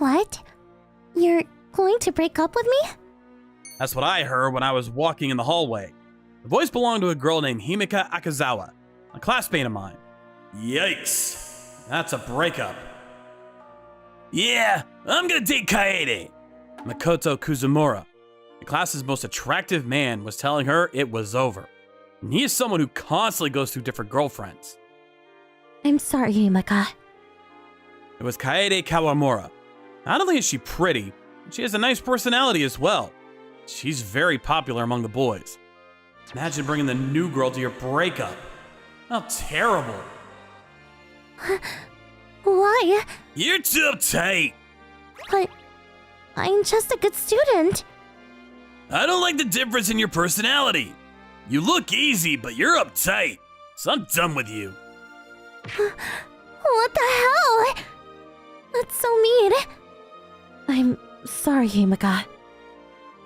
What? You're going to break up with me? That's what I heard when I was walking in the hallway. The voice belonged to a girl named Himika Akazawa, a classmate of mine. Yikes. That's a breakup. Yeah, I'm gonna date Kaede. Makoto Kuzumura, the class's most attractive man, was telling her it was over. And he is someone who constantly goes through different girlfriends. I'm sorry, Himika. It was Kaede Kawamura. Not only is she pretty, she has a nice personality as well. She's very popular among the boys. Imagine bringing the new girl to your breakup. How terrible. Why? You're too uptight. But I'm just a good student. I don't like the difference in your personality. You look easy, but you're uptight. So I'm done with you. What the hell? That's so mean. I'm sorry, Himika.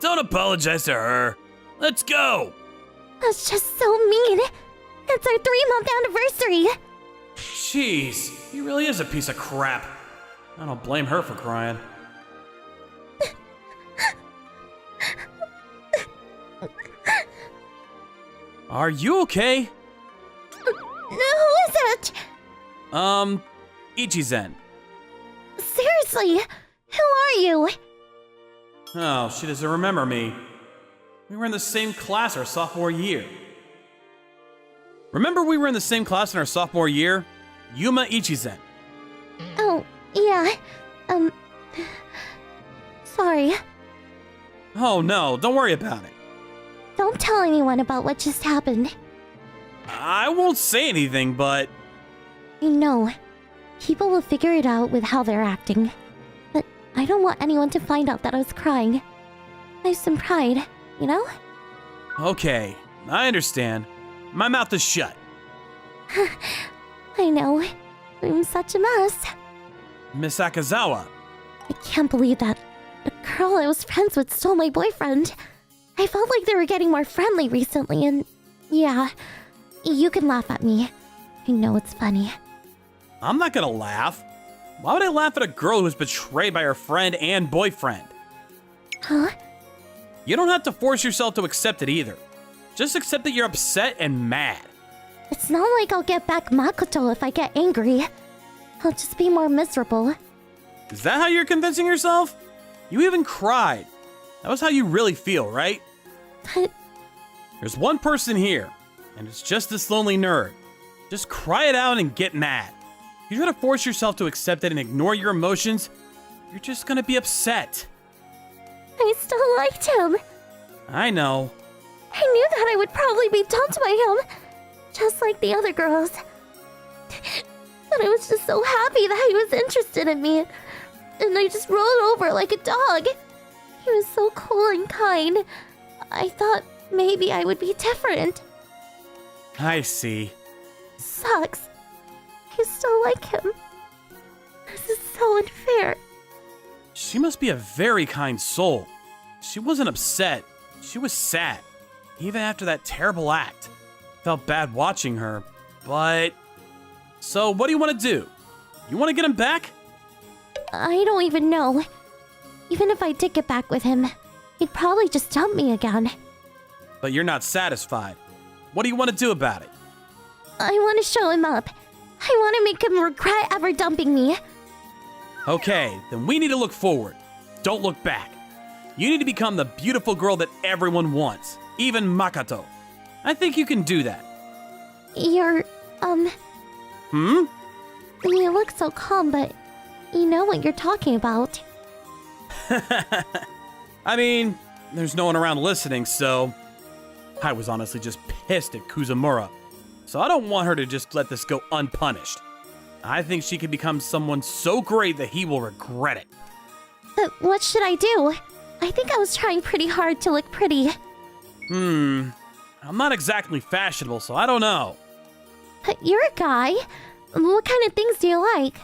Don't apologize to her. Let's go. That's just so mean. It's our 3-month anniversary. Jeez, he really is a piece of crap. I don't blame her for crying. Are you okay? Who is it? Ichizen. Seriously, who are you? Oh, she doesn't remember me. We were in the same class our sophomore year. Remember we were in the same class in our sophomore year? Yuma Ichizen. Oh, yeah. Sorry. Oh no, don't worry about it. Don't tell anyone about what just happened. I won't say anything, but... I know. People will figure it out with how they're acting. But I don't want anyone to find out that I was crying. I have some pride, you know? Okay, I understand. My mouth is shut. I know. I'm such a mess. Miss Akazawa. I can't believe that the girl I was friends with stole my boyfriend. I felt like they were getting more friendly recently, and yeah, you can laugh at me. I know it's funny. I'm not gonna laugh. Why would I laugh at a girl who was betrayed by her friend and boyfriend? Huh? You don't have to force yourself to accept it either. Just accept that you're upset and mad. It's not like I'll get back Makoto if I get angry. I'll just be more miserable. Is that how you're convincing yourself? You even cried. That was how you really feel, right? But There's one person here, and it's just this lonely nerd. Just cry it out and get mad. If you try to force yourself to accept it and ignore your emotions, you're just gonna be upset. I still liked him. I know. I knew that I would probably be dumped by him, just like the other girls. But I was just so happy that he was interested in me, and I just rolled over like a dog. He was so cool and kind. I thought maybe I would be different. I see. Sucks. I still like him. This is so unfair. She must be a very kind soul. She wasn't upset. She was sad. Even after that terrible act. Felt bad watching her, but... So, what do you want to do? You want to get him back? I don't even know. Even if I did get back with him, he'd probably just dump me again. But you're not satisfied. What do you want to do about it? I want to show him up. I want to make him regret ever dumping me. Okay, then we need to look forward. Don't look back. You need to become the beautiful girl that everyone wants, even Makoto. I think you can do that. You're, Hmm? You look so calm, but you know what you're talking about. I mean, there's no one around listening, so... I was honestly just pissed at Kuzumura. So I don't want her to just let this go unpunished. I think she can become someone so great that he will regret it. But what should I do? I think I was trying pretty hard to look pretty. I'm not exactly fashionable, so I don't know. But you're a guy. What kind of things do you like?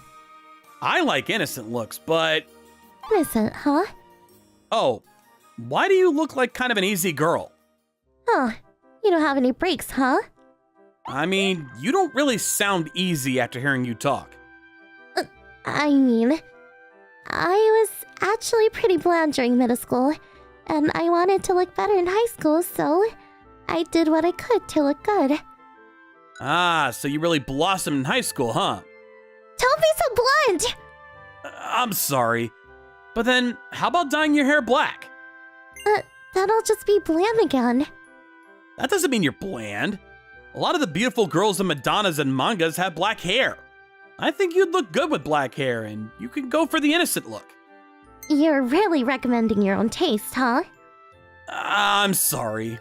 I like innocent looks, but... Innocent, huh? Oh, why do you look like kind of an easy girl? Huh. You don't have any breaks, huh? I mean, you don't really sound easy after hearing you talk. I mean, I was actually pretty bland during middle school, and I wanted to look better in high school, so I did what I could to look good. Ah, so you really blossomed in high school, huh? Don't be so blunt! I'm sorry. But then, how about dyeing your hair black? Then I'll just be bland again. That doesn't mean you're bland. A lot of the beautiful girls in Madonnas and mangas have black hair. I think you'd look good with black hair, and you can go for the innocent look. You're really recommending your own taste, huh? I'm sorry.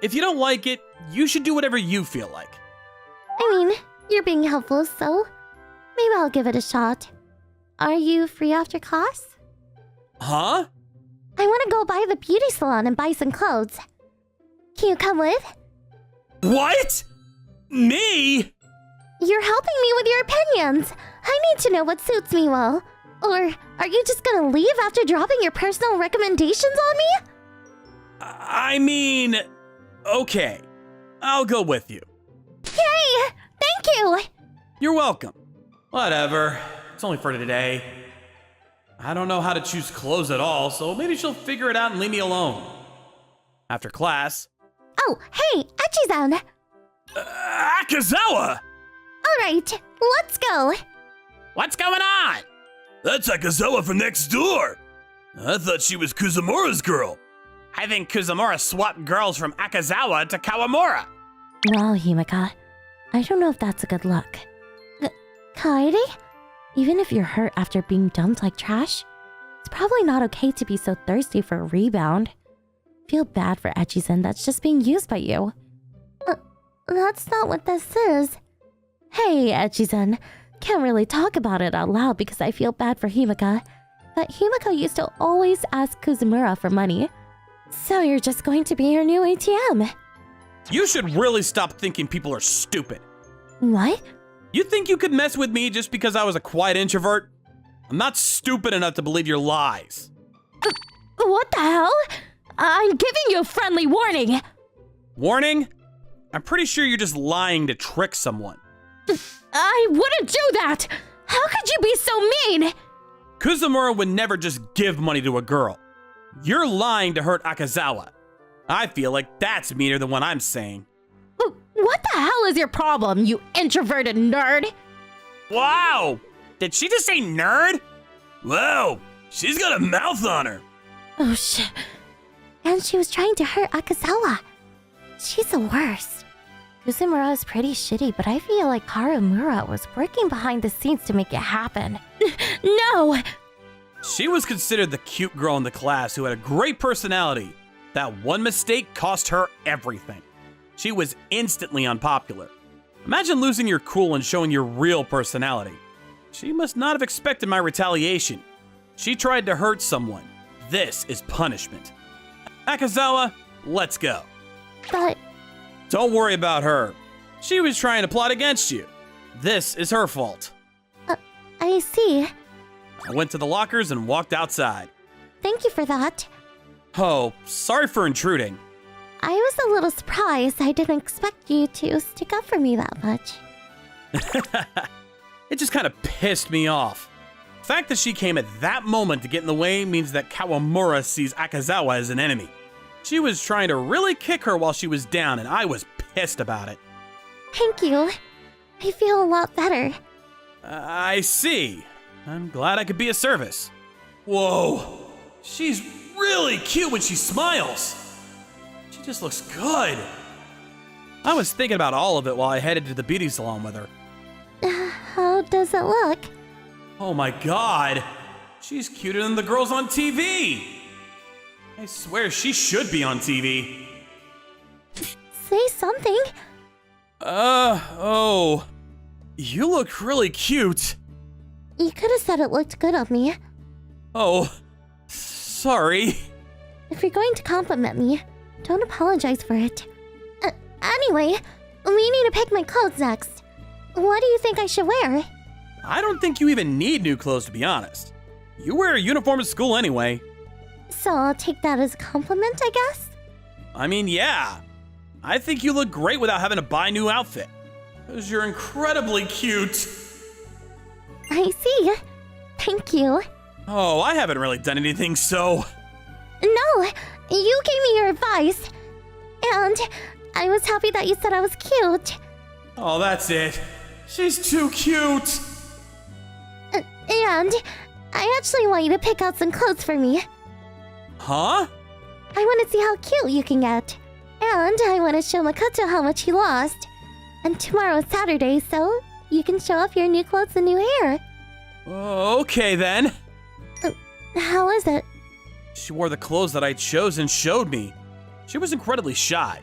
If you don't like it, you should do whatever you feel like. I mean, you're being helpful, so maybe I'll give it a shot. Are you free after class? Huh? I want to go by the beauty salon and buy some clothes. Can you come with? What? Me? You're helping me with your opinions. I need to know what suits me well. Or are you just gonna leave after dropping your personal recommendations on me? I mean, okay. I'll go with you. Yay! Thank you! You're welcome. Whatever. It's only for today. I don't know how to choose clothes at all, so maybe she'll figure it out and leave me alone. After class... Oh, hey, Echi-san! Akazawa! Alright, let's go! What's going on? That's Akazawa from next door. I thought she was Kuzumura's girl. I think Kuzumura swapped girls from Akazawa to Kawamura. Wow, Himeka. I don't know if that's a good look. Kaede? Even if you're hurt after being dumped like trash, it's probably not okay to be so thirsty for a rebound. Feel bad for Echi-san that's just being used by you. That's not what this is. Hey, Echi-san. Can't really talk about it out loud because I feel bad for Himeka. But Himeka used to always ask Kuzumura for money. So you're just going to be her new ATM. You should really stop thinking people are stupid. What? You think you could mess with me just because I was a quiet introvert? I'm not stupid enough to believe your lies. What the hell? I'm giving you a friendly warning. Warning? I'm pretty sure you're just lying to trick someone. I wouldn't do that! How could you be so mean? Kuzumura would never just give money to a girl. You're lying to hurt Akazawa. I feel like that's meaner than what I'm saying. What the hell is your problem, you introverted nerd? Wow! Did she just say nerd? Wow, she's got a mouth on her. Oh shit. And she was trying to hurt Akazawa. She's the worst. Kuzumura is pretty shitty, but I feel like Harumura was working behind the scenes to make it happen. No! She was considered the cute girl in the class who had a great personality. That one mistake cost her everything. She was instantly unpopular. Imagine losing your cool and showing your real personality. She must not have expected my retaliation. She tried to hurt someone. This is punishment. Akazawa, let's go. But Don't worry about her. She was trying to plot against you. This is her fault. I see. I went to the lockers and walked outside. Thank you for that. Oh, sorry for intruding. I was a little surprised. I didn't expect you to stick up for me that much. It just kind of pissed me off. The fact that she came at that moment to get in the way means that Kawamura sees Akazawa as an enemy. She was trying to really kick her while she was down, and I was pissed about it. Thank you. I feel a lot better. I see. I'm glad I could be of service. Whoa, she's really cute when she smiles. She just looks good. I was thinking about all of it while I headed to the beauty salon with her. How does it look? Oh my god, she's cuter than the girls on TV. I swear she should be on TV. Say something. Oh. You look really cute. You could have said it looked good on me. Oh, sorry. If you're going to compliment me, don't apologize for it. Anyway, we need to pick my clothes next. What do you think I should wear? I don't think you even need new clothes, to be honest. You wear a uniform at school anyway. So I'll take that as a compliment, I guess? I mean, yeah. I think you look great without having to buy a new outfit. Because you're incredibly cute. I see. Thank you. Oh, I haven't really done anything, so... No, you gave me your advice. And I was happy that you said I was cute. Oh, that's it. She's too cute. And I actually want you to pick out some clothes for me. Huh? I want to see how cute you can get. And I want to show Makoto how much he lost. And tomorrow is Saturday, so you can show off your new clothes and new hair. Okay, then. How is it? She wore the clothes that I chose and showed me. She was incredibly shy.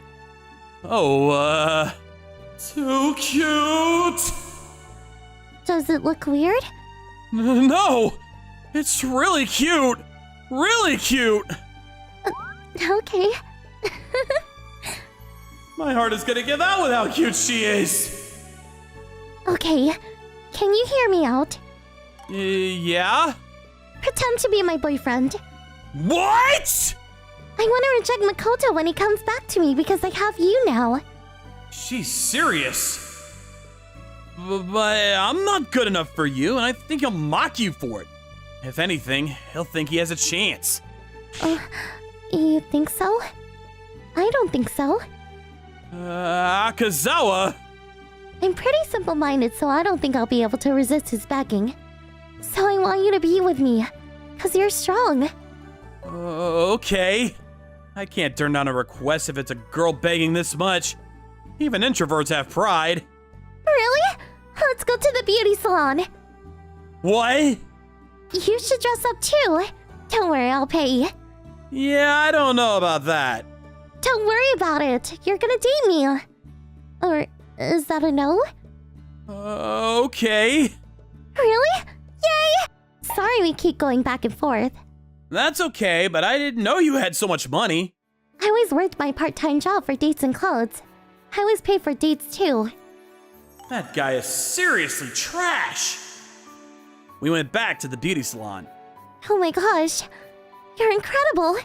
Oh, too cute. Does it look weird? No, it's really cute. Really cute. Okay. My heart is gonna give out with how cute she is. Okay, can you hear me out? Yeah? Pretend to be my boyfriend. What? I want to reject Makoto when he comes back to me because I have you now. She's serious. But I'm not good enough for you, and I think he'll mock you for it. If anything, he'll think he has a chance. You think so? I don't think so. Akazawa? I'm pretty simple-minded, so I don't think I'll be able to resist his begging. So I want you to be with me, because you're strong. Okay. I can't turn down a request if it's a girl begging this much. Even introverts have pride. Really? Let's go to the beauty salon. What? You should dress up too. Don't worry, I'll pay. Yeah, I don't know about that. Don't worry about it. You're gonna date me. Or is that a no? Okay. Really? Yay! Sorry we keep going back and forth. That's okay, but I didn't know you had so much money. I always worked my part-time job for dates and clothes. I always pay for dates too. That guy is seriously trash. We went back to the beauty salon. Oh my gosh. You're incredible.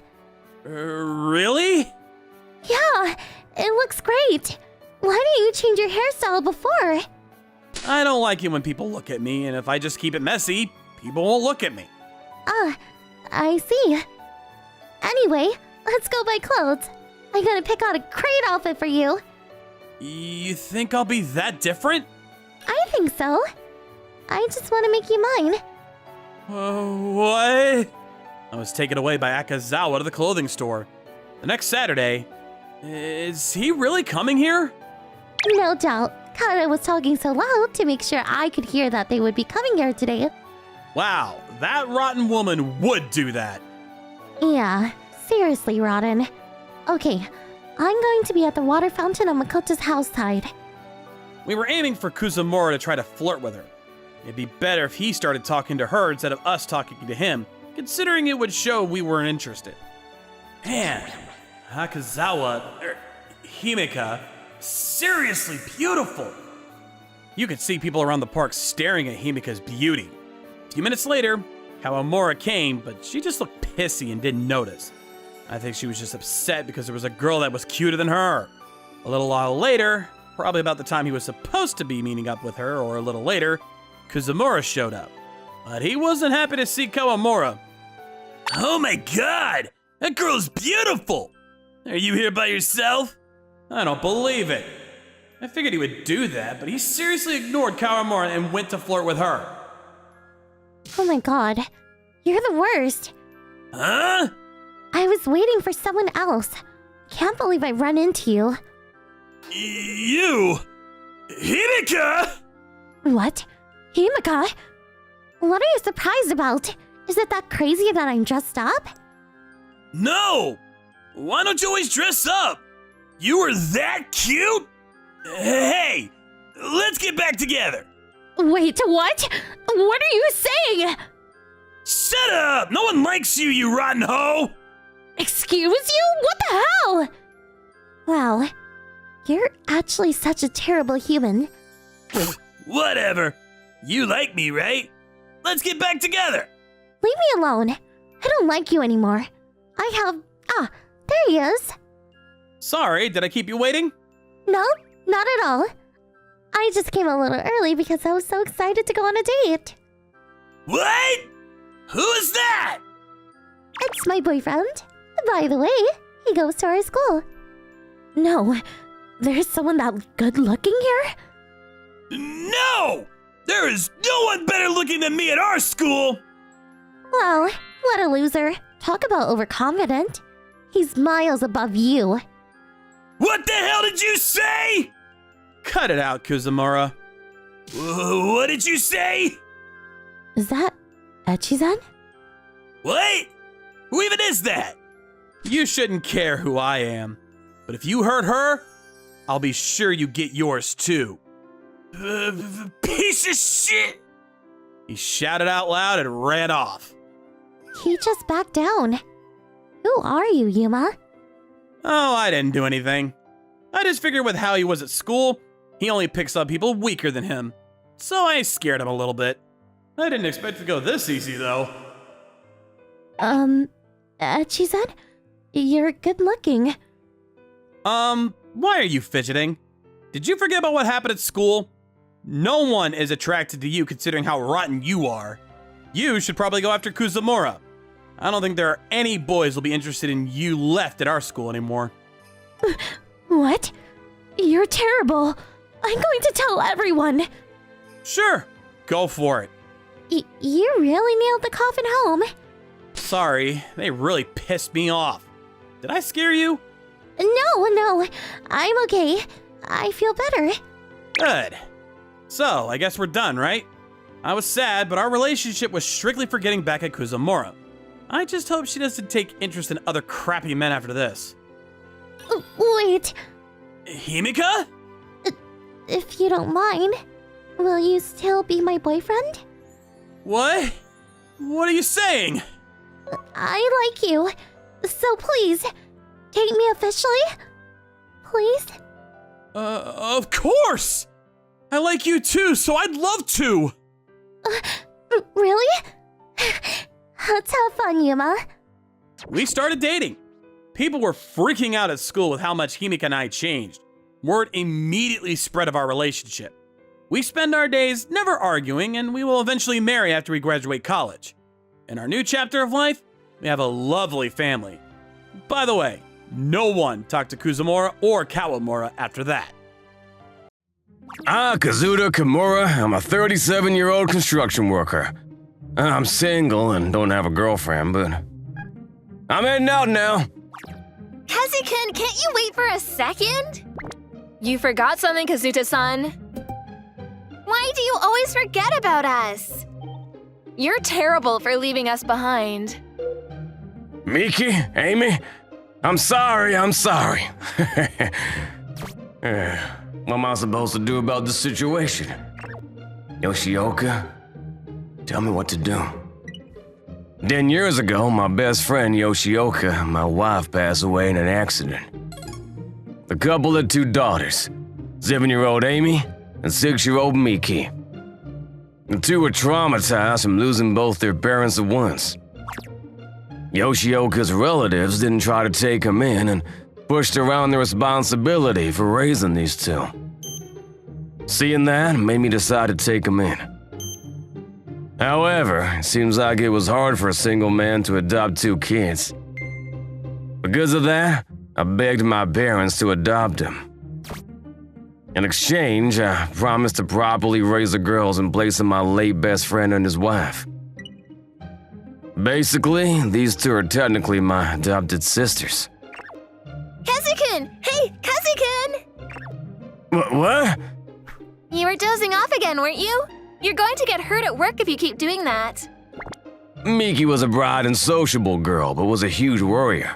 Really? Yeah, it looks great. Why didn't you change your hairstyle before? I don't like it when people look at me, and if I just keep it messy, people won't look at me. I see. Anyway, let's go buy clothes. I'm gonna pick out a great outfit for you. You think I'll be that different? I think so. I just want to make you mine. What? I was taken away by Akazawa to the clothing store. The next Saturday. Is he really coming here? No doubt. Kanon was talking so loud to make sure I could hear that they would be coming here today. Wow, that rotten woman would do that. Yeah, seriously, rotten. Okay, I'm going to be at the water fountain on Makoto's house side. We were aiming for Kuzumura to try to flirt with her. It'd be better if he started talking to her instead of us talking to him, considering it would show we weren't interested. Man, Himeka, seriously beautiful. You could see people around the park staring at Himeka's beauty. A few minutes later, Kawamura came, but she just looked pissy and didn't notice. I think she was just upset because there was a girl that was cuter than her. A little while later, probably about the time he was supposed to be meeting up with her, or a little later, Kuzumura showed up. But he wasn't happy to see Kawamura. Oh my god! That girl's beautiful! Are you here by yourself? I don't believe it. I figured he would do that, but he seriously ignored Kawamura and went to flirt with her. Oh my god, you're the worst. Huh? I was waiting for someone else. Can't believe I run into you. You? Himeka? What? Himeka? What are you surprised about? Is it that crazy that I'm dressed up? No! Why don't you always dress up? You were that cute? Hey, let's get back together. Wait, what? What are you saying? Shut up! No one likes you, you rotten hoe! Excuse you? What the hell? Wow, you're actually such a terrible human. Whatever. You like me, right? Let's get back together. Leave me alone. I don't like you anymore. There he is. Sorry, did I keep you waiting? No, not at all. I just came a little early because I was so excited to go on a date. What? Who is that? It's my boyfriend. By the way, he goes to our school. No, there's someone that good looking here? No! There is no one better looking than me at our school! Well, what a loser. Talk about overconfident. He's miles above you. What the hell did you say? Cut it out, Kuzumura. What did you say? Is that Echi-san? What? Who even is that? You shouldn't care who I am. But if you hurt her, I'll be sure you get yours too. Piece of shit! He shouted out loud and ran off. He just backed down. Who are you, Yuma? Oh, I didn't do anything. I just figured with how he was at school, he only picks up people weaker than him. So I scared him a little bit. I didn't expect to go this easy, though. Echi-san? You're good looking. Why are you fidgeting? Did you forget about what happened at school? No one is attracted to you considering how rotten you are. You should probably go after Kuzumura. I don't think there are any boys who'll be interested in you left at our school anymore. What? You're terrible. I'm going to tell everyone. Sure, go for it. You really nailed the coffin home. Sorry, they really pissed me off. Did I scare you? No, I'm okay. I feel better. Good. So, I guess we're done, right? I was sad, but our relationship was strictly for getting back at Kuzumura. I just hope she doesn't take interest in other crappy men after this. Wait, Himika? if you don't mind, will you still be my boyfriend? What? What are you saying? I like you, so please, take me officially? Please? Of course! I like you too, so I'd love to! Really? Let's have fun, Yuma. We started dating. People were freaking out at school with how much Himika and I changed. Word immediately spread of our relationship. We spend our days never arguing, and we will eventually marry after we graduate college. In our new chapter of life, we have a lovely family. By the way, no one talked to Kuzumura or Kawamura after that. Kazuda Kimura. I'm a 37-year-old construction worker. I'm single and don't have a girlfriend, but I'm heading out now. Kazu-kun, can't you wait for a second? You forgot something, Kazuta-san. Why do you always forget about us? You're terrible for leaving us behind. Miki, Amy, I'm sorry. What am I supposed to do about this situation? Yoshioka, tell me what to do. 10 years ago, my best friend Yoshioka and my wife passed away in an accident. The couple had 2 daughters, 7-year-old Amy and 6-year-old Miki. The 2 were traumatized from losing both their parents at once. Yoshioka's relatives didn't try to take him in and pushed around the responsibility for raising these 2. Seeing that made me decide to take him in. However, it seems like it was hard for a single man to adopt 2 kids. Because of that, I begged my parents to adopt him. In exchange, I promised to properly raise the girls in place of my late best friend and his wife. Basically, these 2 are technically my adopted sisters. Kazu-kun! Hey, Kazu-kun! What? You were dozing off again, weren't you? You're going to get hurt at work if you keep doing that. Miki was a bright and sociable girl, but was a huge worrier.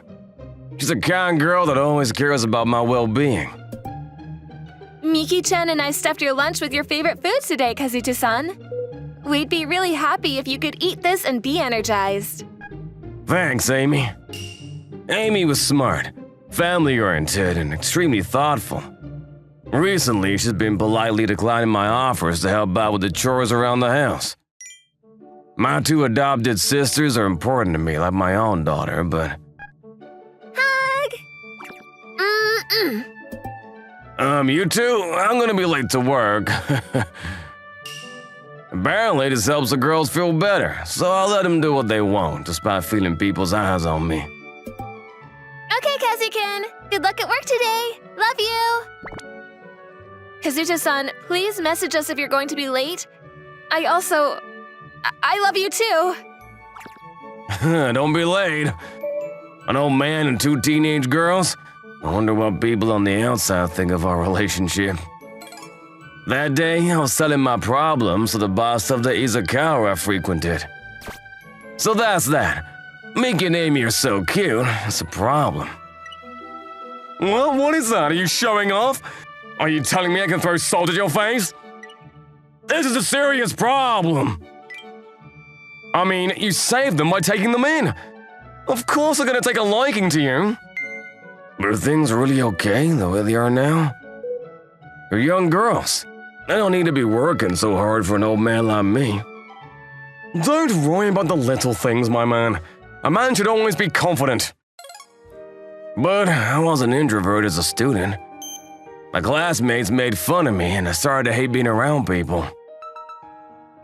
She's a kind girl that always cares about my well-being. Miki-chan and I stuffed your lunch with your favorite foods today, Kazuto-san. We'd be really happy if you could eat this and be energized. Thanks, Amy. Amy was smart, family-oriented, and extremely thoughtful. Recently, she's been politely declining my offers to help out with the chores around the house. My 2 adopted sisters are important to me like my own daughter, but... Hug! You two? I'm gonna be late to work. Apparently, this helps the girls feel better, so I'll let them do what they want, despite feeling people's eyes on me. Okay, Kazukin. Good luck at work today. Love you. Kazuto-san, please message us if you're going to be late. I love you too. Don't be late. An old man and 2 teenage girls? I wonder what people on the outside think of our relationship. That day, I was telling my problems to the boss of the izakaya I frequented. So that's that. Miki and Amy are so cute, it's a problem. Well, what is that? Are you showing off? Are you telling me I can throw salt at your face? This is a serious problem. I mean, you saved them by taking them in. Of course they're gonna take a liking to you. But are things really okay the way they are now? They're young girls. They don't need to be working so hard for an old man like me. Don't worry about the little things, my man. A man should always be confident. But I was an introvert as a student. My classmates made fun of me and I started to hate being around people.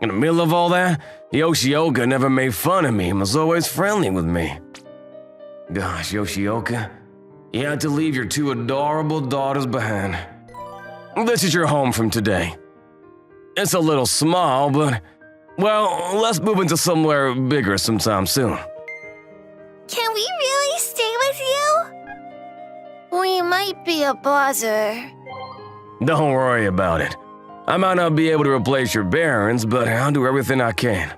In the middle of all that, Yoshioka never made fun of me and was always friendly with me. Gosh, Yoshioka, you had to leave your 2 adorable daughters behind. This is your home from today. It's a little small, but, well, let's move into somewhere bigger sometime soon. Can we really stay with you? We might be a bother. Don't worry about it. I might not be able to replace your parents, but I'll do everything I can.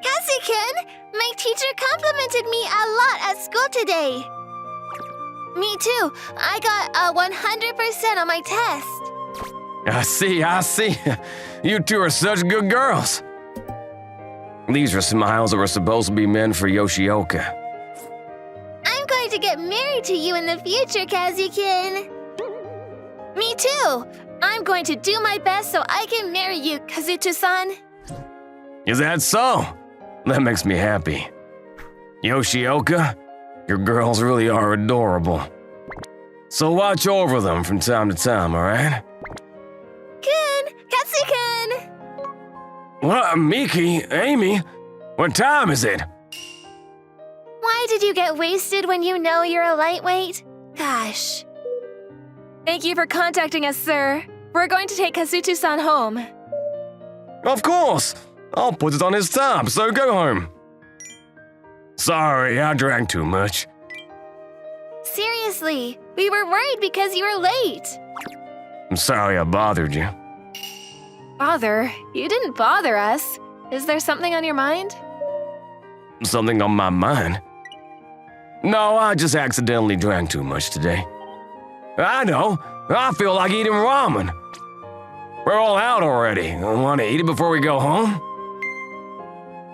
Kazukin, my teacher complimented me a lot at school today. Me too. I got a 100% on my test. I see. You 2 are such good girls. These are smiles that were supposed to be meant for Yoshioka. I'm going to get married to you in the future, Kazukin. Me too. I'm going to do my best so I can marry you, Kazuto-san. Is that so? That makes me happy. Yoshioka, your girls really are adorable. So watch over them from time to time, alright? Kun, Kazukin. What, Miki, Amy? What time is it? Why did you get wasted when you know you're a lightweight? Gosh. Thank you for contacting us, sir. We're going to take Kazuto-san home. Of course! I'll put it on his tab, so go home. Sorry, I drank too much. Seriously, we were worried because you were late. I'm sorry I bothered you. Bother? You didn't bother us. Is there something on your mind? Something on my mind? No, I just accidentally drank too much today. I know. I feel like eating ramen. We're all out already. Want to eat it before we go home?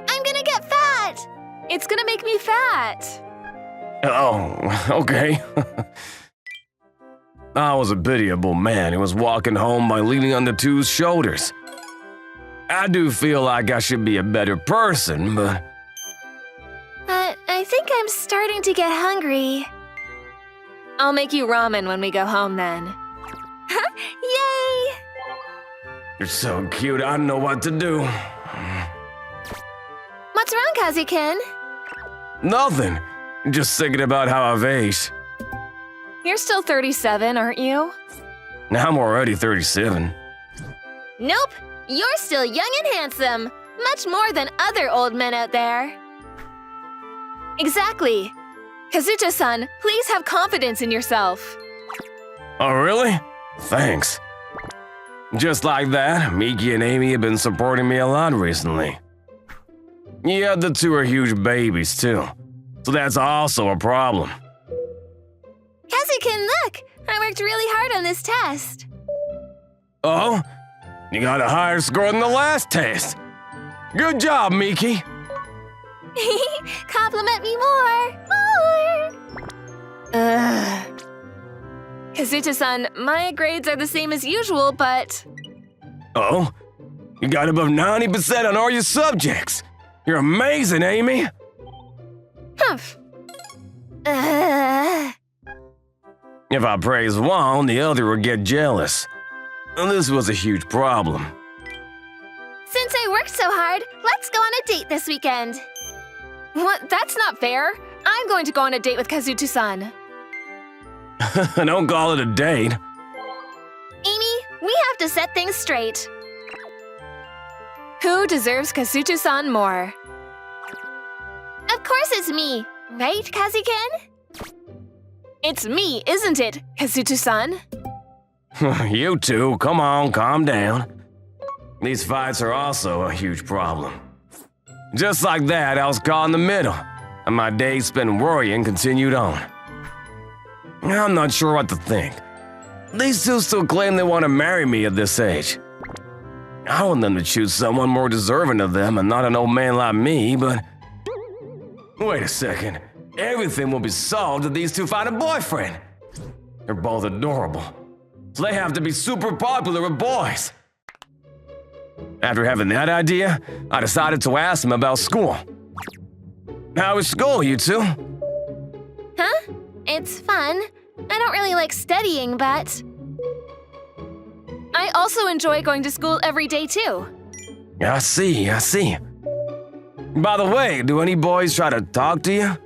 I'm gonna get fat. It's gonna make me fat. Oh, okay. I was a pitiable man who was walking home by leaning on the 2's shoulders. I do feel like I should be a better person, but... I think I'm starting to get hungry. I'll make you ramen when we go home then. Yay! You're so cute, I don't know what to do. What's wrong, Kazukin? Nothing. Just thinking about how I've aged. You're still 37, aren't you? Now I'm already 37. Nope, you're still young and handsome. Much more than other old men out there. Exactly. Kazuto-san, please have confidence in yourself. Oh, really? Thanks. Just like that, Miki and Amy have been supporting me a lot recently. Yeah, the 2 are huge babies, too. So that's also a problem. Kazukin, look! I worked really hard on this test. Oh? You got a higher score than the last test. Good job, Miki. Compliment me more! Kazuto-san, my grades are the same as usual, but... Oh? You got above 90% on all your subjects. You're amazing, Amy. Humph. If I praise one, the other would get jealous. And this was a huge problem. Since I worked so hard, let's go on a date this weekend. What? That's not fair. I'm going to go on a date with Kazuto-san. Don't call it a date. Amy, we have to set things straight. Who deserves Kazuto-san more? Of course it's me, right, Kazi-kun? It's me, isn't it, Kazuto-san? You two, come on, calm down. These fights are also a huge problem. Just like that, I was caught in the middle, and my days spent worrying continued on. I'm not sure what to think. These two still claim they want to marry me at this age. I want them to choose someone more deserving of them and not an old man like me, but... Wait a second. Everything will be solved if these two find a boyfriend. They're both adorable, so they have to be super popular with boys. After having that idea, I decided to ask them about school. How is school, you two? Huh? It's fun. I don't really like studying, but... I also enjoy going to school every day, too. I see. By the way, do any boys try to talk to you?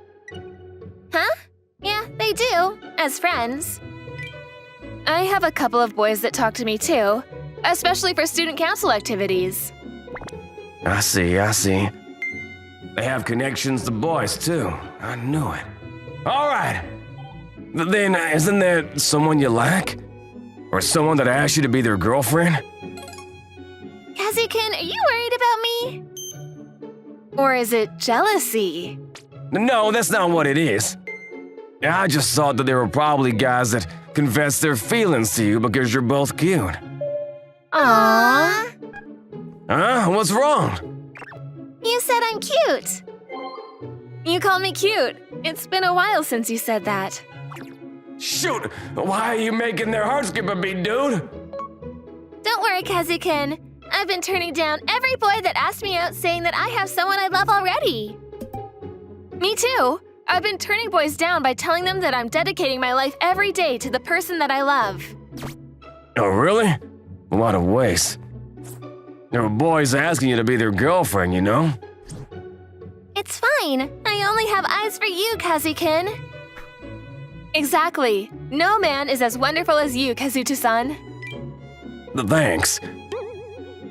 Huh? Yeah, they do, as friends. I have a couple of boys that talk to me, too, especially for student council activities. I see. They have connections to boys, too. I knew it. All right. Then, isn't there someone you like? Or someone that asked you to be their girlfriend? Kazi-kun, are you worried about me? Or is it jealousy? No, that's not what it is. I just thought that there were probably guys that confess their feelings to you because you're both cute. Aww. Huh? What's wrong? You said I'm cute. You call me cute. It's been a while since you said that. Shoot! Why are you making their hearts skip a beat, dude? Don't worry, Kazi-kun. I've been turning down every boy that asked me out saying that I have someone I love already. Me too. I've been turning boys down by telling them that I'm dedicating my life every day to the person that I love. Oh, really? What a waste. There were boys asking you to be their girlfriend, you know? It's fine. I only have eyes for you, Kazi-kun. Exactly. No man is as wonderful as you, Kazuto-san. Thanks.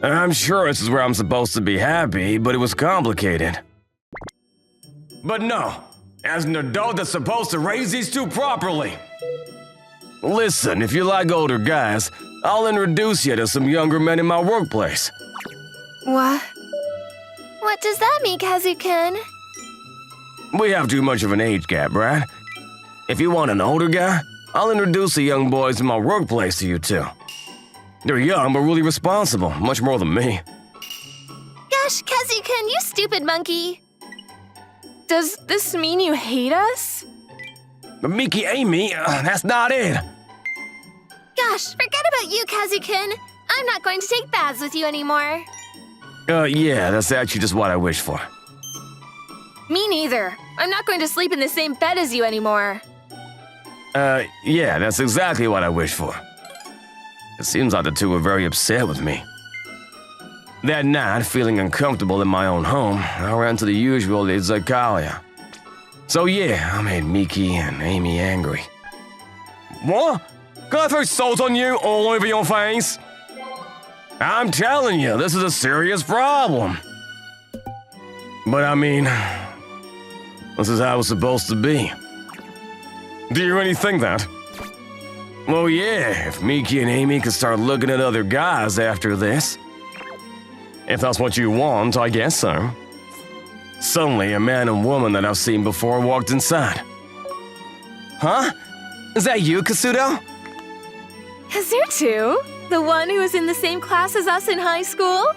I'm sure this is where I'm supposed to be happy, but it was complicated. But no, as an adult that's supposed to raise these two properly. Listen, if you like older guys, I'll introduce you to some younger men in my workplace. What? What does that mean, Kazi-kun? We have too much of an age gap, right? If you want an older guy, I'll introduce the young boys in my workplace to you two. They're young but really responsible, much more than me. Gosh, Kazi-kun, you stupid monkey. Does this mean you hate us? But Miki Amy, that's not it. Gosh, forget about you, Kazi-kun. I'm not going to take baths with you anymore. Yeah, that's actually just what I wish for. Me neither. I'm not going to sleep in the same bed as you anymore. Yeah, that's exactly what I wish for. It seems like the two were very upset with me. That night, feeling uncomfortable in my own home, I ran to the usual izakaya. So yeah, I made Miki and Amy angry. What? Can I throw salt on you all over your face? I'm telling you, this is a serious problem. But I mean, this is how it's supposed to be. Do you really think that? Well, yeah, if Miki and Amy could start looking at other guys after this. If that's what you want, I guess so. Suddenly, a man and woman that I've seen before walked inside. Huh? Is that you, Kasuto? Kazuto? The one who was in the same class as us in high school?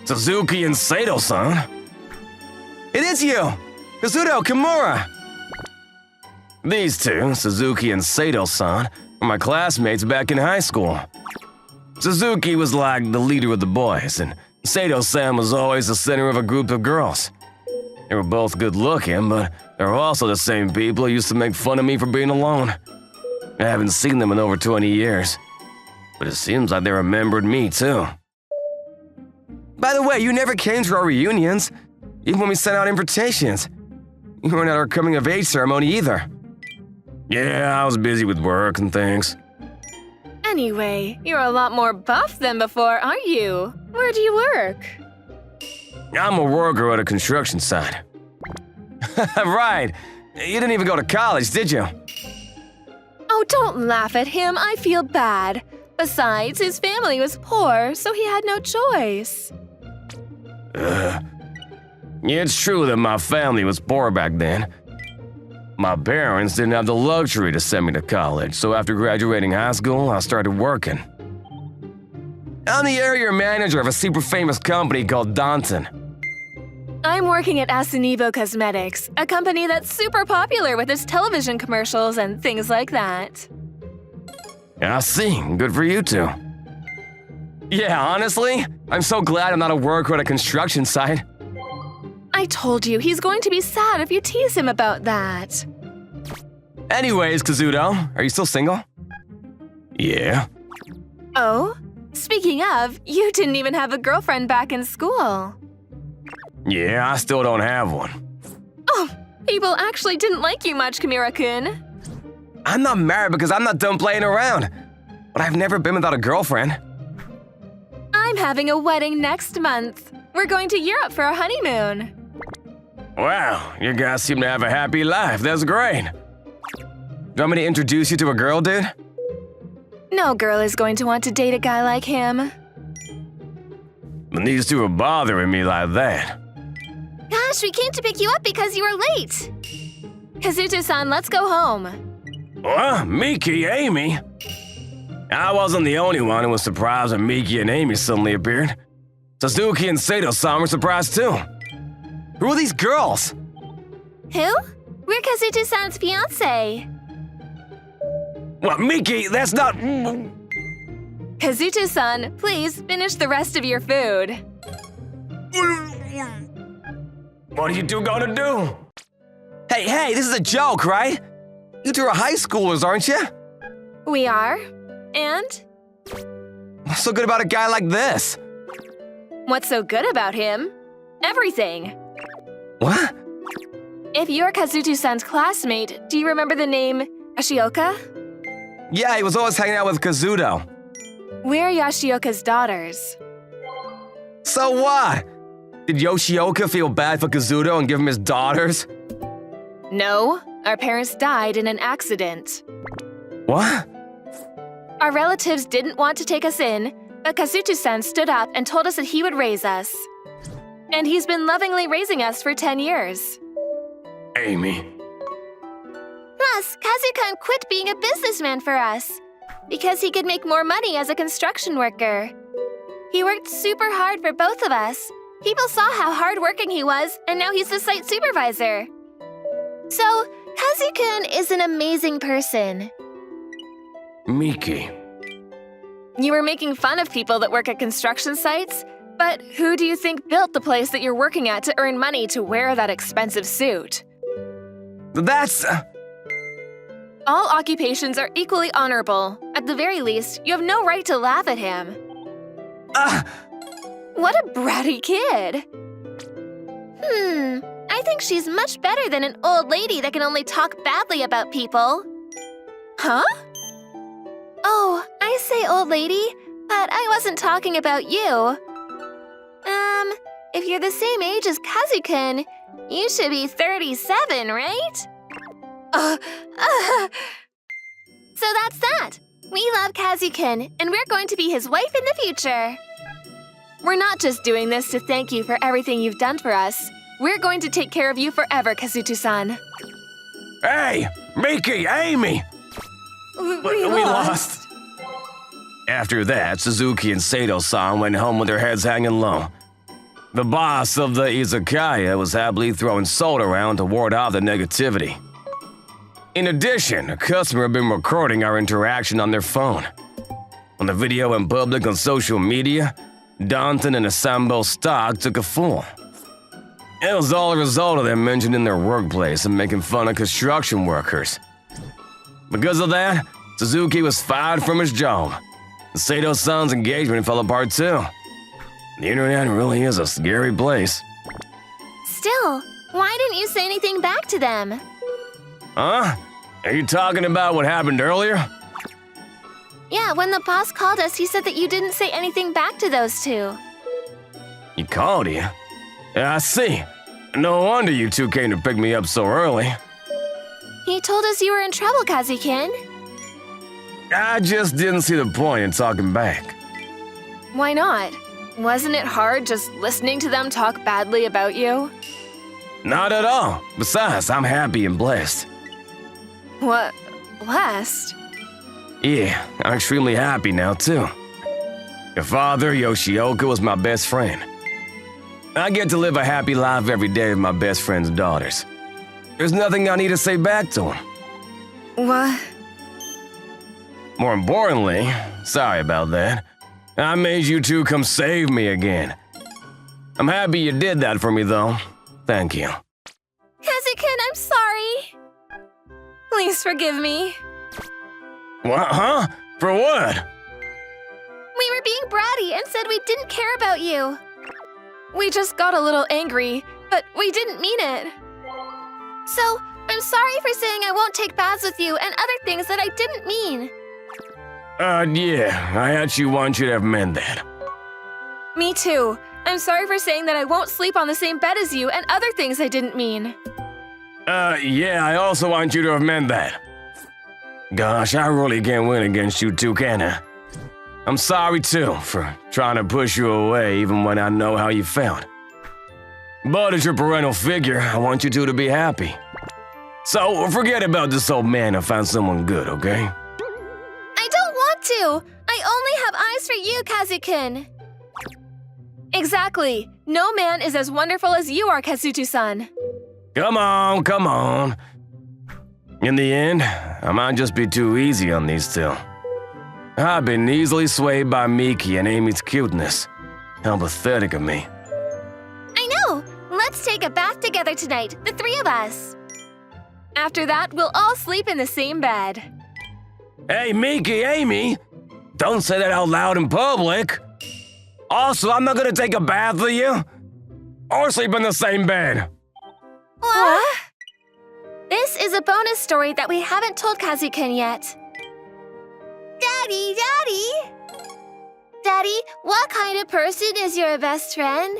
Suzuki and Sato-san. It is you! Kasuto Kimura! These two, Suzuki and Sato-san, were my classmates back in high school. Suzuki was like the leader of the boys, and Sato-san was always the center of a group of girls. They were both good-looking, but they were also the same people who used to make fun of me for being alone. I haven't seen them in over 20 years, but it seems like they remembered me, too. By the way, you never came to our reunions, even when we sent out invitations. You weren't at our coming-of-age ceremony either. Yeah, I was busy with work and things. Anyway, you're a lot more buff than before, aren't you? Where do you work? I'm a worker at a construction site. Right. You didn't even go to college, did you? Oh, don't laugh at him. I feel bad. Besides, his family was poor, so he had no choice. Yeah, it's true that my family was poor back then. My parents didn't have the luxury to send me to college, so after graduating high school, I started working. I'm the area manager of a super famous company called Danton. I'm working at Asunivo Cosmetics, a company that's super popular with its television commercials and things like that. I see. Good for you two. Yeah, honestly, I'm so glad I'm not a worker at a construction site. I told you, he's going to be sad if you tease him about that. Anyways, Kazuto, are you still single? Yeah. Oh? Speaking of, you didn't even have a girlfriend back in school. Yeah, I still don't have one. Oh, people actually didn't like you much, Kimura-kun. I'm not married because I'm not done playing around. But I've never been without a girlfriend. I'm having a wedding next month. We're going to Europe for our honeymoon. Wow, you guys seem to have a happy life. That's great. Do you want me to introduce you to a girl, dude? No girl is going to want to date a guy like him. But these two are bothering me like that. Gosh, we came to pick you up because you were late. Kazuto-san, let's go home. What? Miki, Amy? I wasn't the only one who was surprised when Miki and Amy suddenly appeared. Suzuki and Sato-san were surprised too. Who are these girls? Who? We're Kazuto-san's fiancé. What, Miki? That's not... Kazuto-san, please finish the rest of your food. What are you two gonna do? Hey, this is a joke, right? You two are high schoolers, aren't you? We are? And? What's so good about a guy like this? What's so good about him? Everything. What? If you're Kazuto-san's classmate, do you remember the name Yoshioka? Yeah, he was always hanging out with Kazuto. We're Yoshioka's daughters. So what? Did Yoshioka feel bad for Kazuto and give him his daughters? No, our parents died in an accident. What? Our relatives didn't want to take us in, but Kazuto-san stood up and told us that he would raise us. And he's been lovingly raising us for 10 years. Amy. Plus, Kazu-kun quit being a businessman for us because he could make more money as a construction worker. He worked super hard for both of us. People saw how hardworking he was, and now he's the site supervisor. So, Kazu-kun is an amazing person. Miki. You were making fun of people that work at construction sites, but who do you think built the place that you're working at to earn money to wear that expensive suit? That's... All occupations are equally honorable. At the very least, you have no right to laugh at him. What a bratty kid. I think she's much better than an old lady that can only talk badly about people. Huh? Oh, I say old lady, but I wasn't talking about you. If you're the same age as Kazu-kun, you should be 37, right? So that's that. We love Kazu-kun, and we're going to be his wife in the future. We're not just doing this to thank you for everything you've done for us. We're going to take care of you forever, Kazuto-san. Hey! Miki! Amy! We lost. After that, Suzuki and Sato-san went home with their heads hanging low. The boss of the izakaya was happily throwing salt around to ward off the negativity. In addition, a customer had been recording our interaction on their phone. When the video went public on social media, Danton and Asambo stock took a fall. It was all a result of them mentioning their workplace and making fun of construction workers. Because of that, Suzuki was fired from his job. And Sato-san's engagement fell apart too. The internet really is a scary place. Still, why didn't you say anything back to them? Huh? Are you talking about what happened earlier? Yeah, when the boss called us, he said that you didn't say anything back to those two. He called you? I see. No wonder you two came to pick me up so early. He told us you were in trouble, Kazukin. I just didn't see the point in talking back. Why not? Wasn't it hard just listening to them talk badly about you? Not at all. Besides, I'm happy and blessed. What? Blessed? Yeah, I'm extremely happy now, too. Your father, Yoshioka, was my best friend. I get to live a happy life every day with my best friend's daughters. There's nothing I need to say back to him. What? More importantly, sorry about that, I made you two come save me again. I'm happy you did that for me, though. Thank you. Kazukin, I'm sorry. Please forgive me. What, huh? For what? We were being bratty and said we didn't care about you. We just got a little angry, but we didn't mean it. So, I'm sorry for saying I won't take baths with you and other things that I didn't mean. Yeah, I actually want you to have meant that. Me too. I'm sorry for saying that I won't sleep on the same bed as you and other things I didn't mean. Yeah, I also want you to have meant that. Gosh, I really can't win against you two, can I? I'm sorry, too, for trying to push you away even when I know how you felt. But as your parental figure, I want you two to be happy. So, forget about this old man and find someone good, okay? I don't want to! I only have eyes for you, Kazukin! Exactly. No man is as wonderful as you are, Kazuto-san. Come on, come on. In the end, I might just be too easy on these two. I've been easily swayed by Miki and Amy's cuteness. How pathetic of me. I know! Let's take a bath together tonight, the three of us. After that, we'll all sleep in the same bed. Hey, Miki, Amy! Don't say that out loud in public. Also, I'm not gonna take a bath with you. Or sleep in the same bed. What? This is a bonus story that we haven't told Kazukin yet. Daddy, what kind of person is your best friend?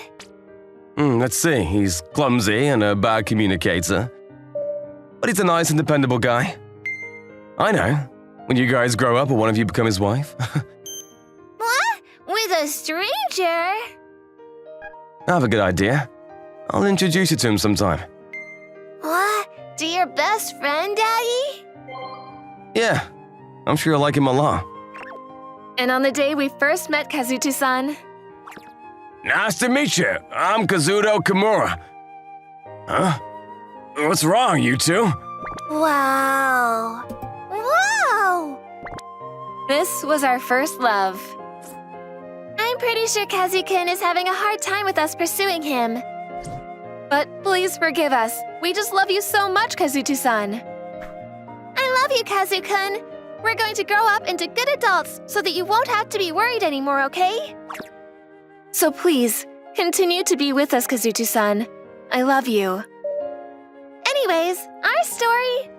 Let's see. He's clumsy and a bad communicator. But he's a nice and dependable guy. I know. When you guys grow up, will one of you become his wife? What? With a stranger? I have a good idea. I'll introduce you to him sometime. What? To your best friend, Daddy? Yeah, I'm sure you'll like him a lot. And on the day we first met Kazuto-san. Nice to meet you. I'm Kazuto Kimura. Huh? What's wrong, you two? Wow. This was our first love. I'm pretty sure Kazukin is having a hard time with us pursuing him. But please forgive us. We just love you so much, Kazuto-san. I love you, Kazu-kun. We're going to grow up into good adults so that you won't have to be worried anymore, okay? So please, continue to be with us, Kazuto-san. I love you. Anyways, our story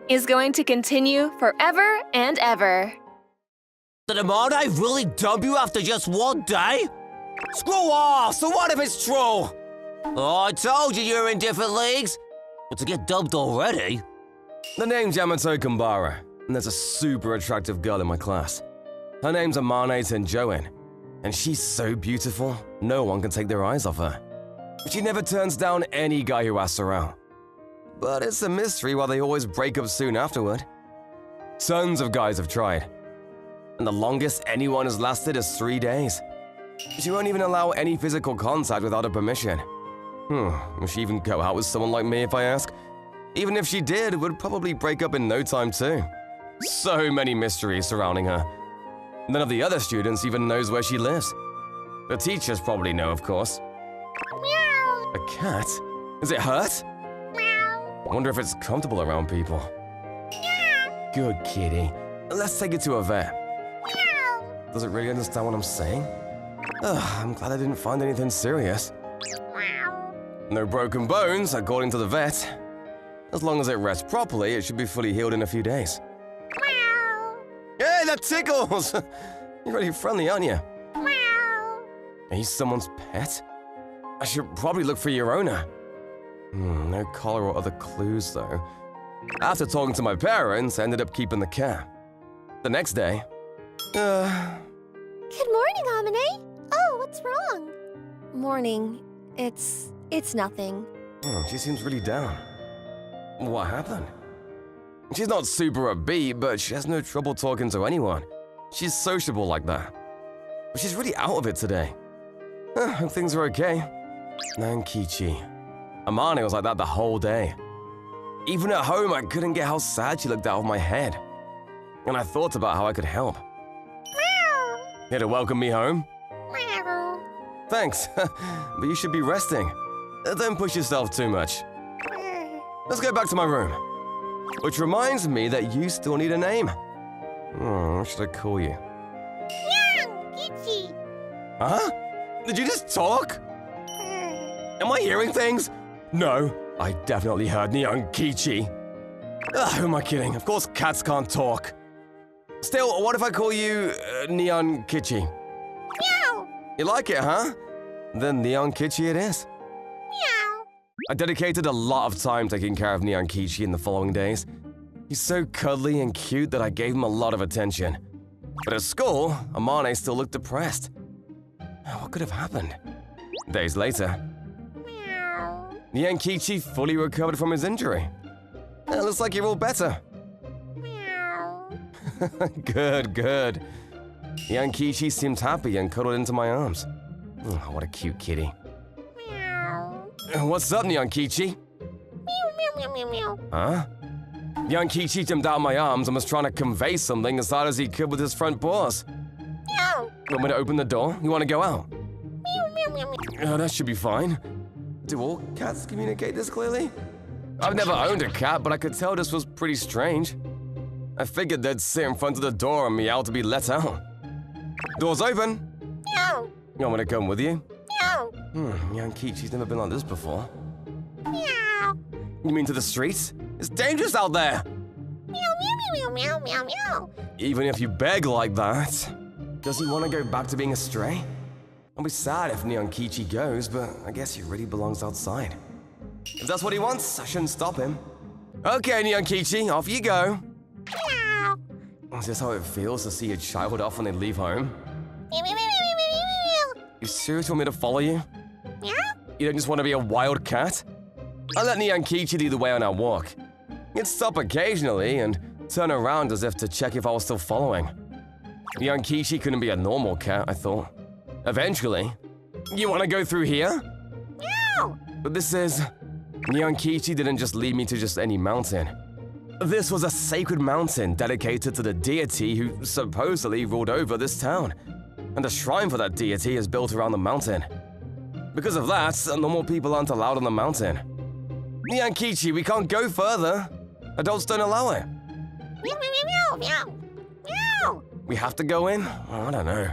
is going to continue forever and ever. Did Amane really dump you after just one day? Screw off! So what if it's true? Oh, I told you you're in different leagues. But to get dumped already? The name's Yamato Kambara, and there's a super attractive girl in my class. Her name's Amane Tenjoin, and she's so beautiful, no one can take their eyes off her. She never turns down any guy who asks her out. But it's a mystery why they always break up soon afterward. Tons of guys have tried, and the longest anyone has lasted is 3 days. She won't even allow any physical contact without her permission. Will she even go out with someone like me if I ask? Even if she did, would probably break up in no time too. So many mysteries surrounding her. None of the other students even knows where she lives. The teachers probably know, of course. Meow. A cat? Is it hurt? Meow. I wonder if it's comfortable around people. Meow. Good kitty. Let's take it to a vet. Meow. Does it really understand what I'm saying? I'm glad I didn't find anything serious. No broken bones, according to the vet. As long as it rests properly, it should be fully healed in a few days. Hey, that tickles! You're really friendly, aren't you? Are you someone's pet? I should probably look for your owner. No collar or other clues, though. After talking to my parents, I ended up keeping the cat. The next day, Good morning, Amine. Oh, what's wrong? Morning. It's nothing. She seems really down. What happened? She's not super upbeat, but she has no trouble talking to anyone. She's sociable like that. But she's really out of it today. Hope things are okay. Nankichi. Amane was like that the whole day. Even at home, I couldn't get how sad she looked out of my head. And I thought about how I could help. Here to welcome me home? Thanks, but you should be resting. Don't push yourself too much. Let's go back to my room. Which reminds me that you still need a name. What should I call you? Huh? Did you just talk? Am I hearing things? No, I definitely heard Nyankichi. Who am I kidding? Of course cats can't talk. Still, what if I call you Nyankichi? Meow. You like it, huh? Then Nyankichi it is. Meow. I dedicated a lot of time taking care of Nyankichi in the following days. He's so cuddly and cute that I gave him a lot of attention. But at school, Amane still looked depressed. What could have happened? Days later, Meow. Nyankichi fully recovered from his injury. Looks like you're all better. Meow. Good, good. Nyankichi seemed happy and cuddled into my arms. What a cute kitty. Meow. What's up, Nyankichi? Meow, meow, meow, meow. Huh? Nyankichi jumped out of my arms and was trying to convey something as hard as he could with his front paws. Meow. You want me to open the door? You want to go out? Meow, meow, meow, meow. That should be fine. Do all cats communicate this clearly? I've never owned a cat, but I could tell this was pretty strange. I figured they'd sit in front of the door and meow to be let out. Door's open. Meow. You want me to come with you? Meow. Nyankichi's never been like this before. Meow. You mean to the streets? It's dangerous out there! Meow, meow, meow, meow, meow, meow. Even if you beg like that, does he want to go back to being a stray? I'll be sad if Nyankichi goes, but I guess he really belongs outside. If that's what he wants, I shouldn't stop him. Okay, Nyankichi, off you go. Meow. Is this how it feels to see your child off when they leave home? Meow, meow, meow, meow, meow, meow. You serious want me to follow you? Meow. You don't just want to be a wild cat? I'll let Nyankichi lead the way on our walk. He'd stop occasionally and turn around as if to check if I was still following. Nyankichi couldn't be a normal cat, I thought. Eventually, you want to go through here? Meow. But this is... Nyankichi didn't just lead me to just any mountain. This was a sacred mountain dedicated to the deity who supposedly ruled over this town. And a shrine for that deity is built around the mountain. Because of that, normal people aren't allowed on the mountain. Nyankichi, we can't go further. Adults don't allow it. Meow, meow, meow, meow. Meow. We have to go in? I don't know.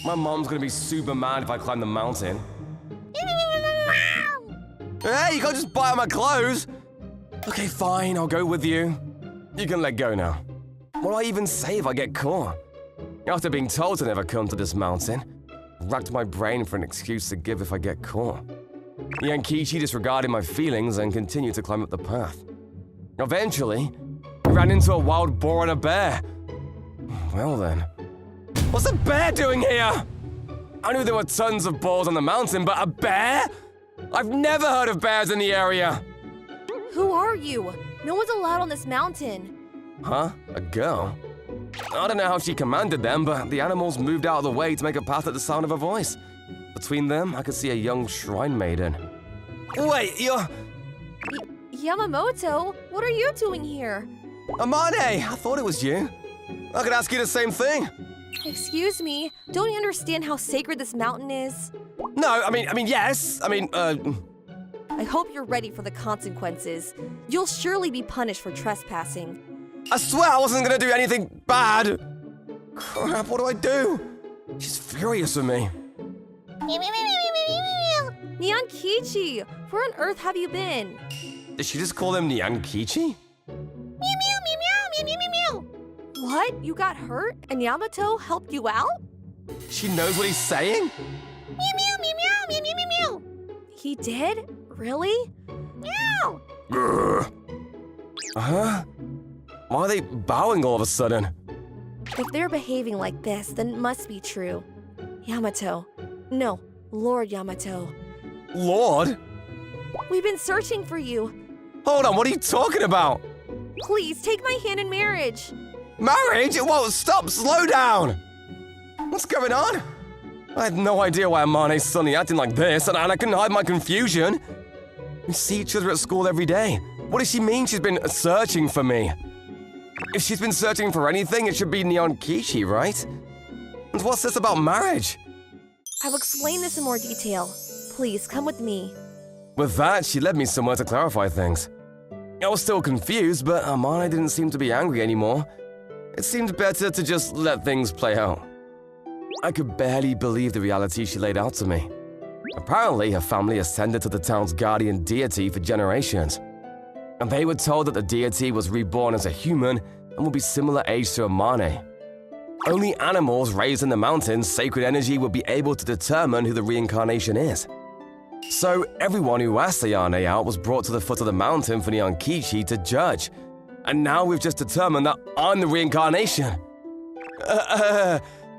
My mom's gonna be super mad if I climb the mountain. Meow, meow, meow, meow. Hey, you can't just bite on my clothes! Okay, fine, I'll go with you. You can let go now. What do I even say if I get caught? After being told to never come to this mountain, racked my brain for an excuse to give if I get caught. Nyankichi disregarded my feelings and continued to climb up the path. Eventually, I ran into a wild boar and a bear. Well then, what's a bear doing here? I knew there were tons of boars on the mountain, but a bear? I've never heard of bears in the area. Who are you? No one's allowed on this mountain. Huh? A girl? I don't know how she commanded them, but the animals moved out of the way to make a path at the sound of her voice. Between them, I could see a young shrine maiden. Wait, you're... Yamamoto, what are you doing here? Amane! I thought it was you. I could ask you the same thing. Excuse me, don't you understand how sacred this mountain is? No, I mean, yes. I hope you're ready for the consequences. You'll surely be punished for trespassing. I swear I wasn't gonna do anything bad. Crap, what do I do? She's furious with me. Neon Kichi, where on earth have you been? Did she just call him Nyankichi? What? You got hurt and Yamato helped you out? She knows what he's saying? He did? Really? Grr. Huh? Why are they bowing all of a sudden? If they're behaving like this, then it must be true. Yamato. No, Lord Yamato. Lord? We've been searching for you. Hold on, what are you talking about? Please take my hand in marriage. Marriage? Whoa, stop, slow down! What's going on? I had no idea why Amane's suddenly acting like this, and I couldn't hide my confusion. We see each other at school every day. What does she mean she's been searching for me? If she's been searching for anything, it should be Neon Kichi, right? And what's this about marriage? I will explain this in more detail. Please, come with me. With that, she led me somewhere to clarify things. I was still confused, but Amane didn't seem to be angry anymore. It seemed better to just let things play out. I could barely believe the reality she laid out to me. Apparently, her family ascended to the town's guardian deity for generations. And they were told that the deity was reborn as a human and would be similar age to Amane. Only animals raised in the mountain's sacred energy would be able to determine who the reincarnation is. So everyone who asked Ayane out was brought to the foot of the mountain for Neon Kichi to judge. And now we've just determined that I'm the reincarnation.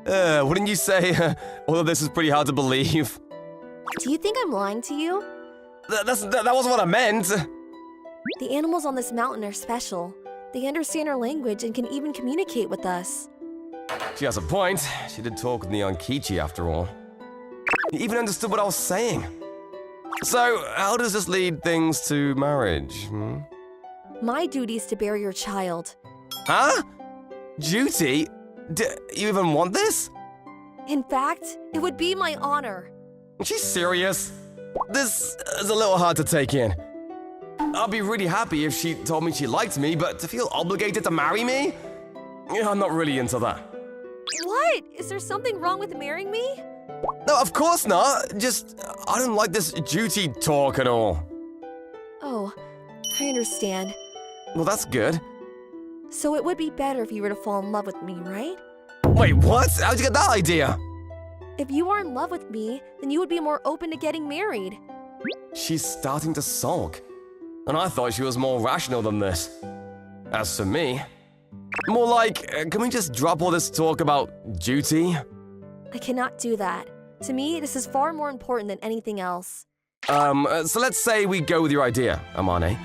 Wouldn't you say, although this is pretty hard to believe? Do you think I'm lying to you? That wasn't what I meant. The animals on this mountain are special. They understand our language and can even communicate with us. She has a point. She did talk with Neon Kichi after all. He even understood what I was saying. So, how does this lead things to marriage? My duty is to bear your child. Huh? Duty? Do you even want this? In fact, it would be my honor. She's serious? This is a little hard to take in. I'd be really happy if she told me she liked me, but to feel obligated to marry me? Yeah, I'm not really into that. What? Is there something wrong with marrying me? No, of course not. Just, I don't like this duty talk at all. Oh, I understand. Well, that's good. So it would be better if you were to fall in love with me, right? Wait, what? How'd you get that idea? If you are in love with me, then you would be more open to getting married. She's starting to sulk. And I thought she was more rational than this. As for me, more like, can we just drop all this talk about duty? I cannot do that. To me, this is far more important than anything else. So let's say we go with your idea, Amane.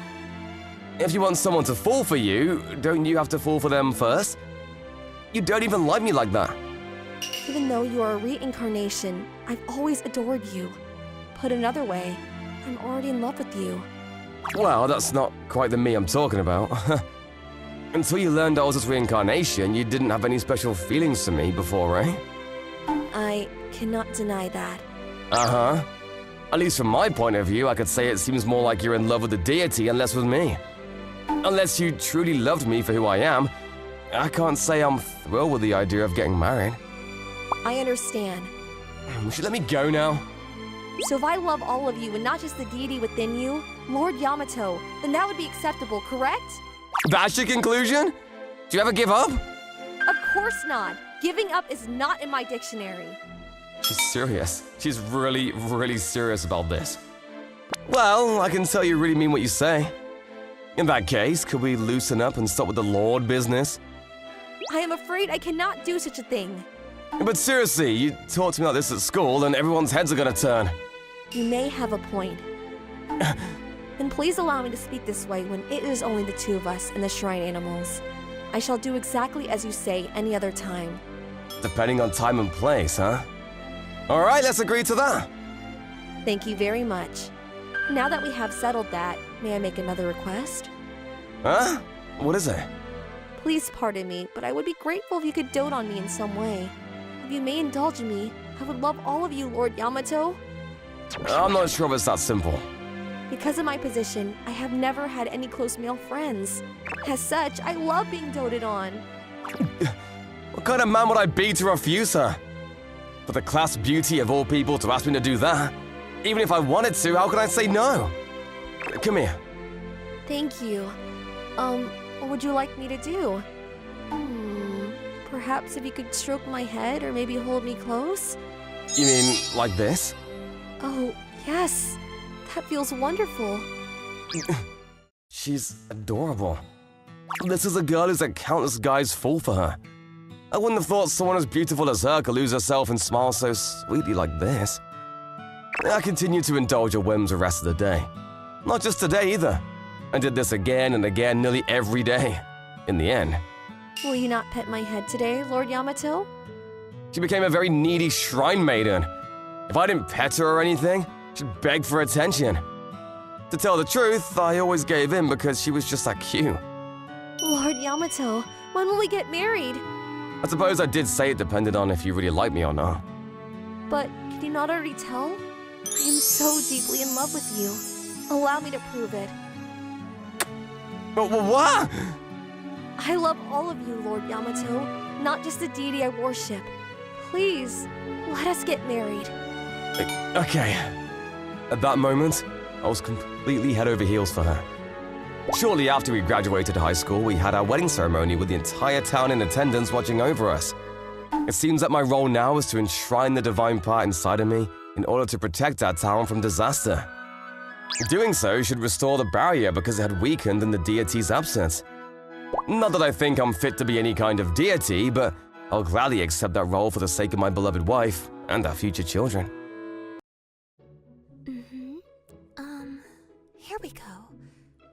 If you want someone to fall for you, don't you have to fall for them first? You don't even like me like that. Even though you are a reincarnation, I've always adored you. Put another way, I'm already in love with you. Well, that's not quite the me I'm talking about. Until you learned I was this reincarnation, you didn't have any special feelings for me before, right? I cannot deny that. Uh-huh. At least from my point of view, I could say it seems more like you're in love with the deity and less with me. Unless you truly loved me for who I am, I can't say I'm thrilled with the idea of getting married. I understand. Would you let me go now? So if I love all of you and not just the deity within you, Lord Yamato, then that would be acceptable, correct? That's your conclusion? Do you ever give up? Of course not. Giving up is not in my dictionary. She's serious. She's really, really serious about this. Well, I can tell you really mean what you say. In that case, could we loosen up and stop with the Lord business? I am afraid I cannot do such a thing. But seriously, you talk to me like this at school and everyone's heads are gonna turn. You may have a point. Then please allow me to speak this way when it is only the two of us and the shrine animals. I shall do exactly as you say any other time. Depending on time and place, huh? Alright, let's agree to that. Thank you very much. Now that we have settled that, may I make another request? Huh? What is it? Please pardon me, but I would be grateful if you could dote on me in some way. If you may indulge me, I would love all of you, Lord Yamato. I'm not sure if it's that simple. Because of my position, I have never had any close male friends. As such, I love being doted on. What kind of man would I be to refuse her? For the class beauty of all people to ask me to do that? Even if I wanted to, how could I say no? Come here. Thank you. What would you like me to do? Perhaps if you could stroke my head or maybe hold me close? You mean like this? Oh, yes. That feels wonderful. She's adorable. This is a girl who's had countless guys fall for her. I wouldn't have thought someone as beautiful as her could lose herself and smile so sweetly like this. I continued to indulge her whims the rest of the day. Not just today either. I did this again and again nearly every day. In the end, Will you not pet my head today, Lord Yamato? she became a very needy shrine maiden. If I didn't pet her or anything, she'd beg for attention. To tell the truth, I always gave in because she was just that cute. Lord Yamato, when will we get married? I suppose I did say it depended on if you really like me or not. But can you not already tell? I am so deeply in love with you. Allow me to prove it. But what? I love all of you, Lord Yamato, not just the deity I worship. Please, let us get married. Okay. At that moment, I was completely head over heels for her. Shortly after we graduated high school, we had our wedding ceremony with the entire town in attendance watching over us. It seems that my role now is to enshrine the divine part inside of me in order to protect our town from disaster. Doing so should restore the barrier because it had weakened in the deity's absence. Not that I think I'm fit to be any kind of deity, but I'll gladly accept that role for the sake of my beloved wife and our future children. Here we go.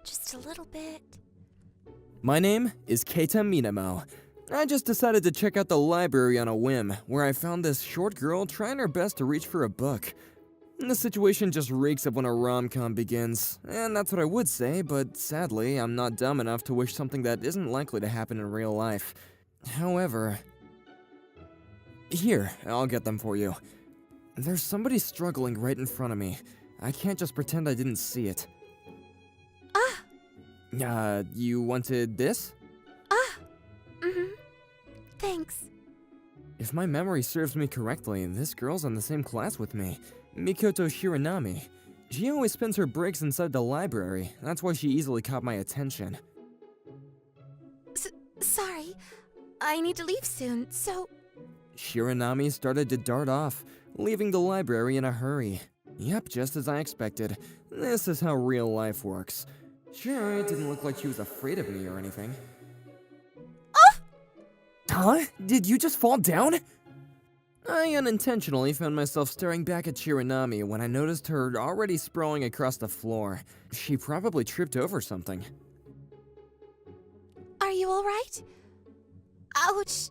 Just a little bit. My name is Keita Minamo. I just decided to check out the library on a whim, where I found this short girl trying her best to reach for a book. The situation just reeks of when a rom-com begins, and that's what I would say, but sadly, I'm not dumb enough to wish something that isn't likely to happen in real life. However... Here, I'll get them for you. There's somebody struggling right in front of me. I can't just pretend I didn't see it. You wanted this? Thanks. If my memory serves me correctly, this girl's in the same class with me, Mikoto Shiranami. She always spends her breaks inside the library, that's why she easily caught my attention. Sorry. I need to leave soon, so... Shiranami started to dart off, leaving the library in a hurry. Yep, just as I expected. This is how real life works. Sure, it didn't look like she was afraid of me or anything. Huh? Did you just fall down? I unintentionally found myself staring back at Shiranami when I noticed her already sprawling across the floor. She probably tripped over something. Are you alright? Ouch.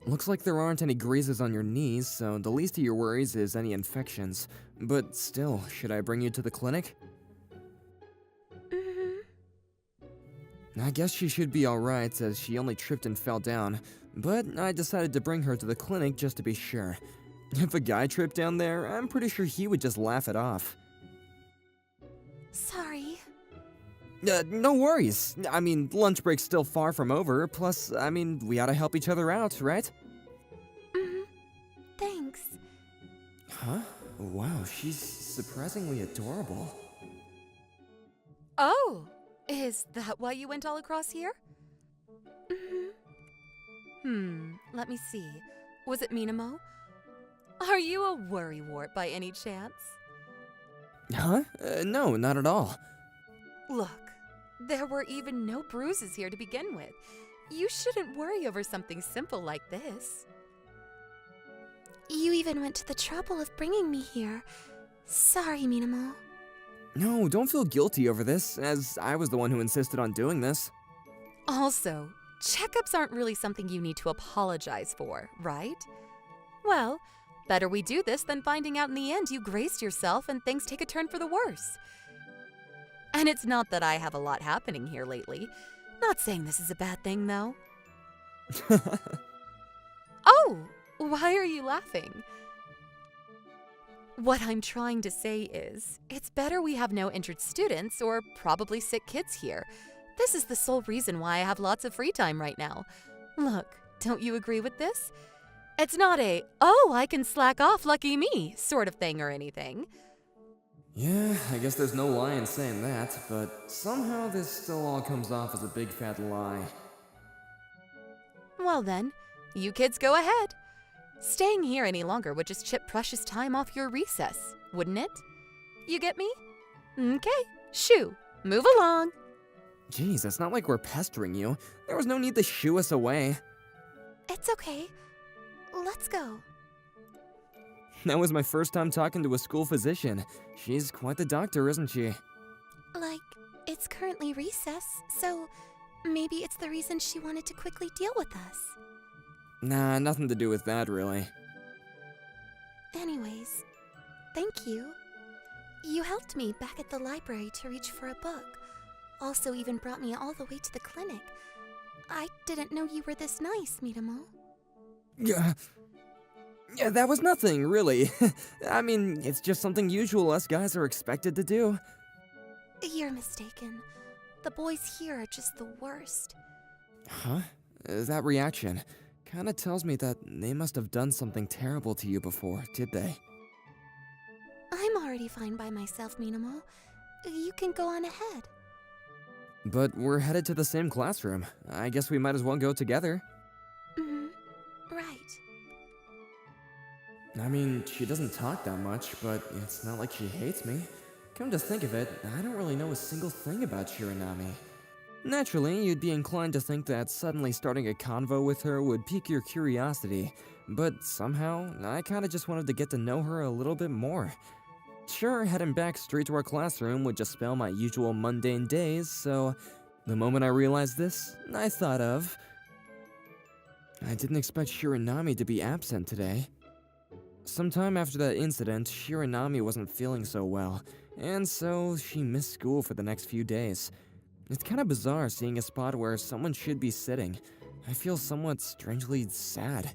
Looks like there aren't any grazes on your knees, so the least of your worries is any infections. But still, should I bring you to the clinic? I guess she should be alright, as she only tripped and fell down. But I decided to bring her to the clinic just to be sure. If a guy tripped down there, I'm pretty sure he would just laugh it off. Sorry. No worries. I mean, lunch break's still far from over, plus, I mean, we ought to help each other out, right? Thanks. Huh? Wow, she's surprisingly adorable. Oh, is that why you went all across here? Let me see. Was it Minamo? Are you a worrywart by any chance? Huh? No, not at all. Look, there were even no bruises here to begin with. You shouldn't worry over something simple like this. You even went to the trouble of bringing me here. Sorry, Minamo. No, don't feel guilty over this, as I was the one who insisted on doing this. Also, checkups aren't really something you need to apologize for, right? Well, better we do this than finding out in the end you grazed yourself and things take a turn for the worse. And it's not that I have a lot happening here lately. Not saying this is a bad thing, though. Oh, why are you laughing? What I'm trying to say is, it's better we have no injured students or probably sick kids here. This is the sole reason why I have lots of free time right now. Look, don't you agree with this? It's not a, oh, I can slack off, lucky me, sort of thing or anything. Yeah, I guess there's no lie in saying that, but somehow this still all comes off as a big fat lie. Well then, you kids go ahead. Staying here any longer would just chip precious time off your recess, wouldn't it? You get me? Okay, shoo, move along. Jeez, it's not like we're pestering you. There was no need to shoo us away. It's okay. Let's go. That was my first time talking to a school physician. She's quite the doctor, isn't she? Like, it's currently recess, so maybe it's the reason she wanted to quickly deal with us. Nah, nothing to do with that, really. Anyways, thank you. You helped me back at the library to reach for a book. Also even brought me all the way to the clinic. I didn't know you were this nice, Minamo. Yeah, that was nothing, really. I mean, it's just something usual us guys are expected to do. You're mistaken. The boys here are just the worst. Huh? That reaction kinda tells me that they must have done something terrible to you before, did they? I'm already fine by myself, Minamo. You can go on ahead. But we're headed to the same classroom. I guess we might as well go together. Right. I mean, she doesn't talk that much, but it's not like she hates me. Come to think of it, I don't really know a single thing about Shiranami. Naturally, you'd be inclined to think that suddenly starting a convo with her would pique your curiosity, but somehow, I kinda just wanted to get to know her a little bit more. Sure, heading back straight to our classroom would just spell my usual mundane days, so the moment I realized this, I thought of... I didn't expect Shiranami to be absent today. Sometime after that incident, Shiranami wasn't feeling so well, and so she missed school for the next few days. It's kinda bizarre seeing a spot where someone should be sitting. I feel somewhat strangely sad.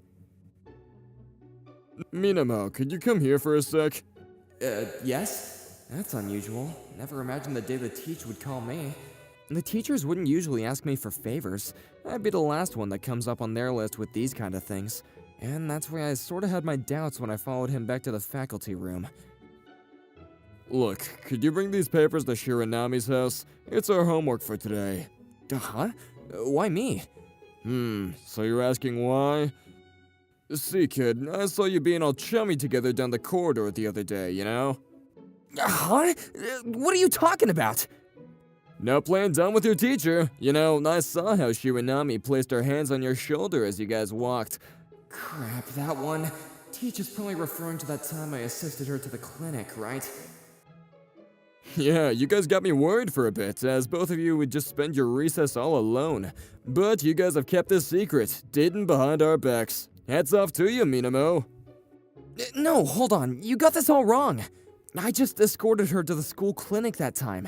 Minamo, could you come here for a sec? Yes? That's unusual. Never imagined the day the teacher would call me. The teachers wouldn't usually ask me for favors. I'd be the last one that comes up on their list with these kind of things. And that's why I sorta had my doubts when I followed him back to the faculty room. Look, could you bring these papers to Shiranami's house? It's our homework for today. Huh? Why me? So you're asking why? See, kid, I saw you being all chummy together down the corridor the other day, you know? Huh? What are you talking about? Now playing dumb with your teacher. You know, I saw how Shiranami placed her hands on your shoulder as you guys walked. Crap, that one. Teach is probably referring to that time I assisted her to the clinic, right? Yeah, you guys got me worried for a bit, as both of you would just spend your recess all alone. But you guys have kept this secret, dating behind our backs. Hats off to you, Minamo. No, hold on. You got this all wrong. I just escorted her to the school clinic that time.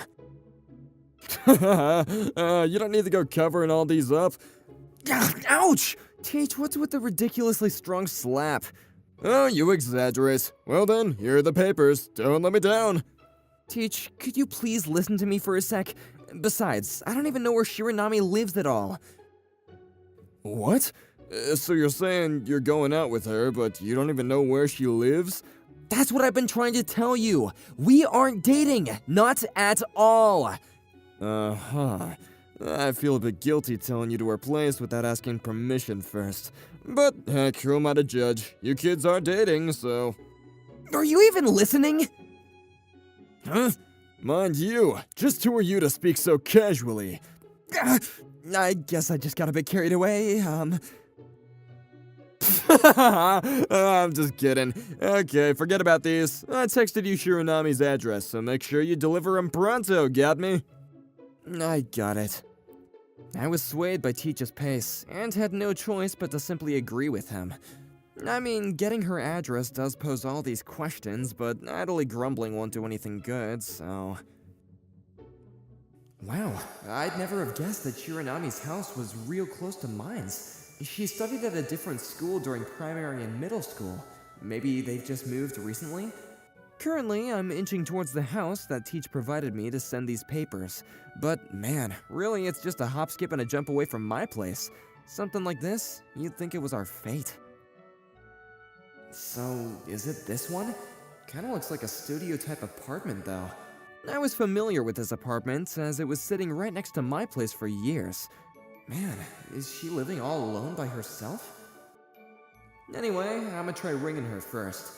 You don't need to go covering all these up. Ouch! Teach, what's with the ridiculously strong slap? Oh, you exaggerate. Well then, here are the papers. Don't let me down. Teach, could you please listen to me for a sec? Besides, I don't even know where Shiranami lives at all. What? So you're saying you're going out with her, but you don't even know where she lives? That's what I've been trying to tell you. We aren't dating. Not at all. Uh-huh. I feel a bit guilty telling you to her place without asking permission first. But heck, who am I to judge? You kids are dating, so... Are you even listening? Huh? Mind you, just who are you to speak so casually? I guess I just got a bit carried away, I'm just kidding. Okay, forget about these. I texted you Shiranami's address, so make sure you deliver him pronto, got me? I got it. I was swayed by Teach's pace, and had no choice but to simply agree with him. I mean, getting her address does pose all these questions, but idly grumbling won't do anything good, so... Wow, I'd never have guessed that Shiranami's house was real close to mine's. She studied at a different school during primary and middle school. Maybe they've just moved recently? Currently, I'm inching towards the house that Teach provided me to send these papers. But man, really it's just a hop, skip, and a jump away from my place. Something like this, you'd think it was our fate. So, is it this one? Kinda looks like a studio-type apartment, though. I was familiar with this apartment, as it was sitting right next to my place for years. Man, is she living all alone by herself? Anyway, I'ma try ringing her first.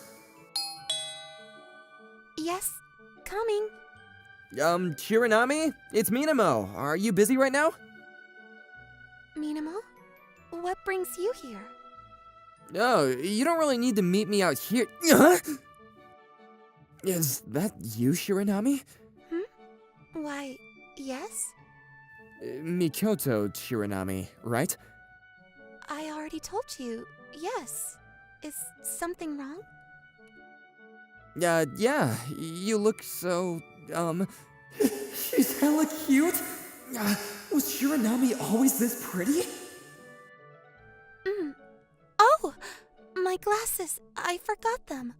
Yes, coming. Shiranami? It's Minamo. Are you busy right now? Minamo, what brings you here? Oh, you don't really need to meet me out here. Is that you, Shiranami? Why, yes? Mikoto Shiranami, right? I already told you, yes. Is something wrong? Yeah, you look so, She's hella cute! Was Shiranami always this pretty? Oh, my glasses. I forgot them.